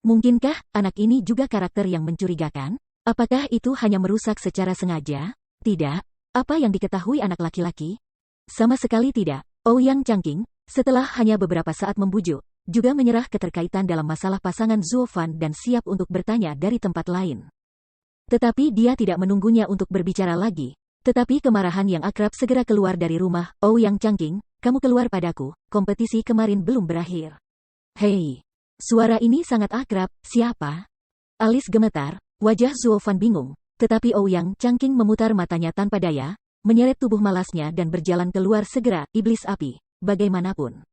Mungkinkah anak ini juga karakter yang mencurigakan? Apakah itu hanya merusak secara sengaja? Tidak. Apa yang diketahui anak laki-laki? Sama sekali tidak. Ouyang Changqing, setelah hanya beberapa saat membujuk, juga menyerah keterkaitan dalam masalah pasangan Zuo Fan dan siap untuk bertanya dari tempat lain. Tetapi dia tidak menunggunya untuk berbicara lagi. Tetapi kemarahan yang akrab segera keluar dari rumah. Ouyang Changqing, kamu keluar padaku, kompetisi kemarin belum berakhir. Hei, suara ini sangat akrab, siapa? Alis gemetar, wajah Zuo Fan bingung, tetapi Ouyang Changqing memutar matanya tanpa daya, menyeret tubuh malasnya dan berjalan keluar segera, iblis api, bagaimanapun.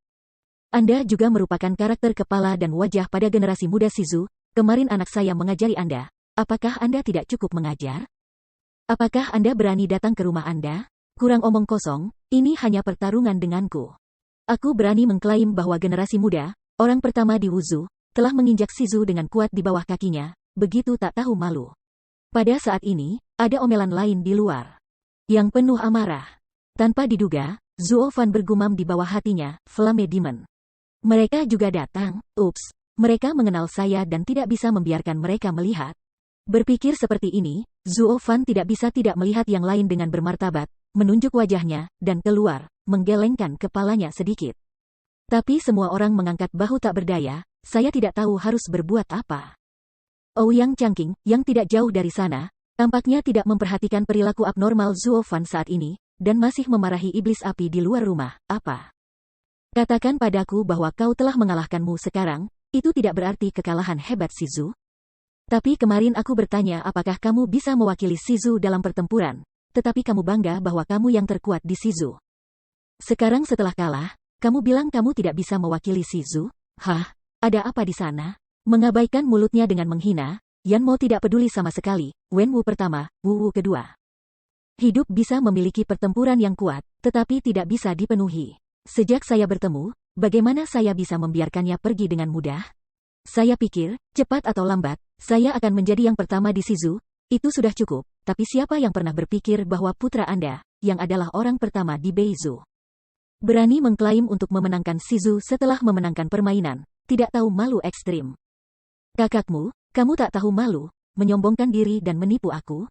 Anda juga merupakan karakter kepala dan wajah pada generasi muda Shizu. Kemarin anak saya mengajari Anda. Apakah Anda tidak cukup mengajar? Apakah Anda berani datang ke rumah Anda? Kurang omong kosong, ini hanya pertarungan denganku. Aku berani mengklaim bahwa generasi muda, orang pertama di Wuzhu, telah menginjak Shizu dengan kuat di bawah kakinya, begitu tak tahu malu. Pada saat ini, ada omelan lain di luar, yang penuh amarah. Tanpa diduga, Zuo Fan bergumam di bawah hatinya, Flame Demon. Mereka juga datang, ups, mereka mengenal saya dan tidak bisa membiarkan mereka melihat. Berpikir seperti ini, Zuo Fan tidak bisa tidak melihat yang lain dengan bermartabat, menunjuk wajahnya, dan keluar, menggelengkan kepalanya sedikit. Tapi semua orang mengangkat bahu tak berdaya, saya tidak tahu harus berbuat apa. Ouyang Changqing, yang tidak jauh dari sana, tampaknya tidak memperhatikan perilaku abnormal Zuo Fan saat ini, dan masih memarahi iblis api di luar rumah, apa? Katakan padaku bahwa kau telah mengalahkanmu sekarang, itu tidak berarti kekalahan hebat Shizu. Tapi kemarin aku bertanya apakah kamu bisa mewakili Shizu dalam pertempuran, tetapi kamu bangga bahwa kamu yang terkuat di Shizu. Sekarang setelah kalah, kamu bilang kamu tidak bisa mewakili Shizu? Hah? Ada apa di sana? Mengabaikan mulutnya dengan menghina, Yan Mo tidak peduli sama sekali, Wen Wu pertama, Wu Wu kedua. Hidup bisa memiliki pertempuran yang kuat, tetapi tidak bisa dipenuhi. Sejak saya bertemu, bagaimana saya bisa membiarkannya pergi dengan mudah? Saya pikir, cepat atau lambat, saya akan menjadi yang pertama di Shizu. Itu sudah cukup, tapi siapa yang pernah berpikir bahwa putra Anda, yang adalah orang pertama di Beizhu, berani mengklaim untuk memenangkan Shizu setelah memenangkan permainan, tidak tahu malu ekstrim. Kakakmu, kamu tak tahu malu, menyombongkan diri dan menipu aku?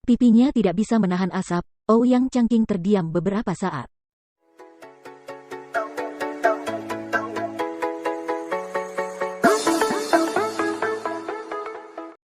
Pipinya tidak bisa menahan asap, Ouyang Changqing terdiam beberapa saat.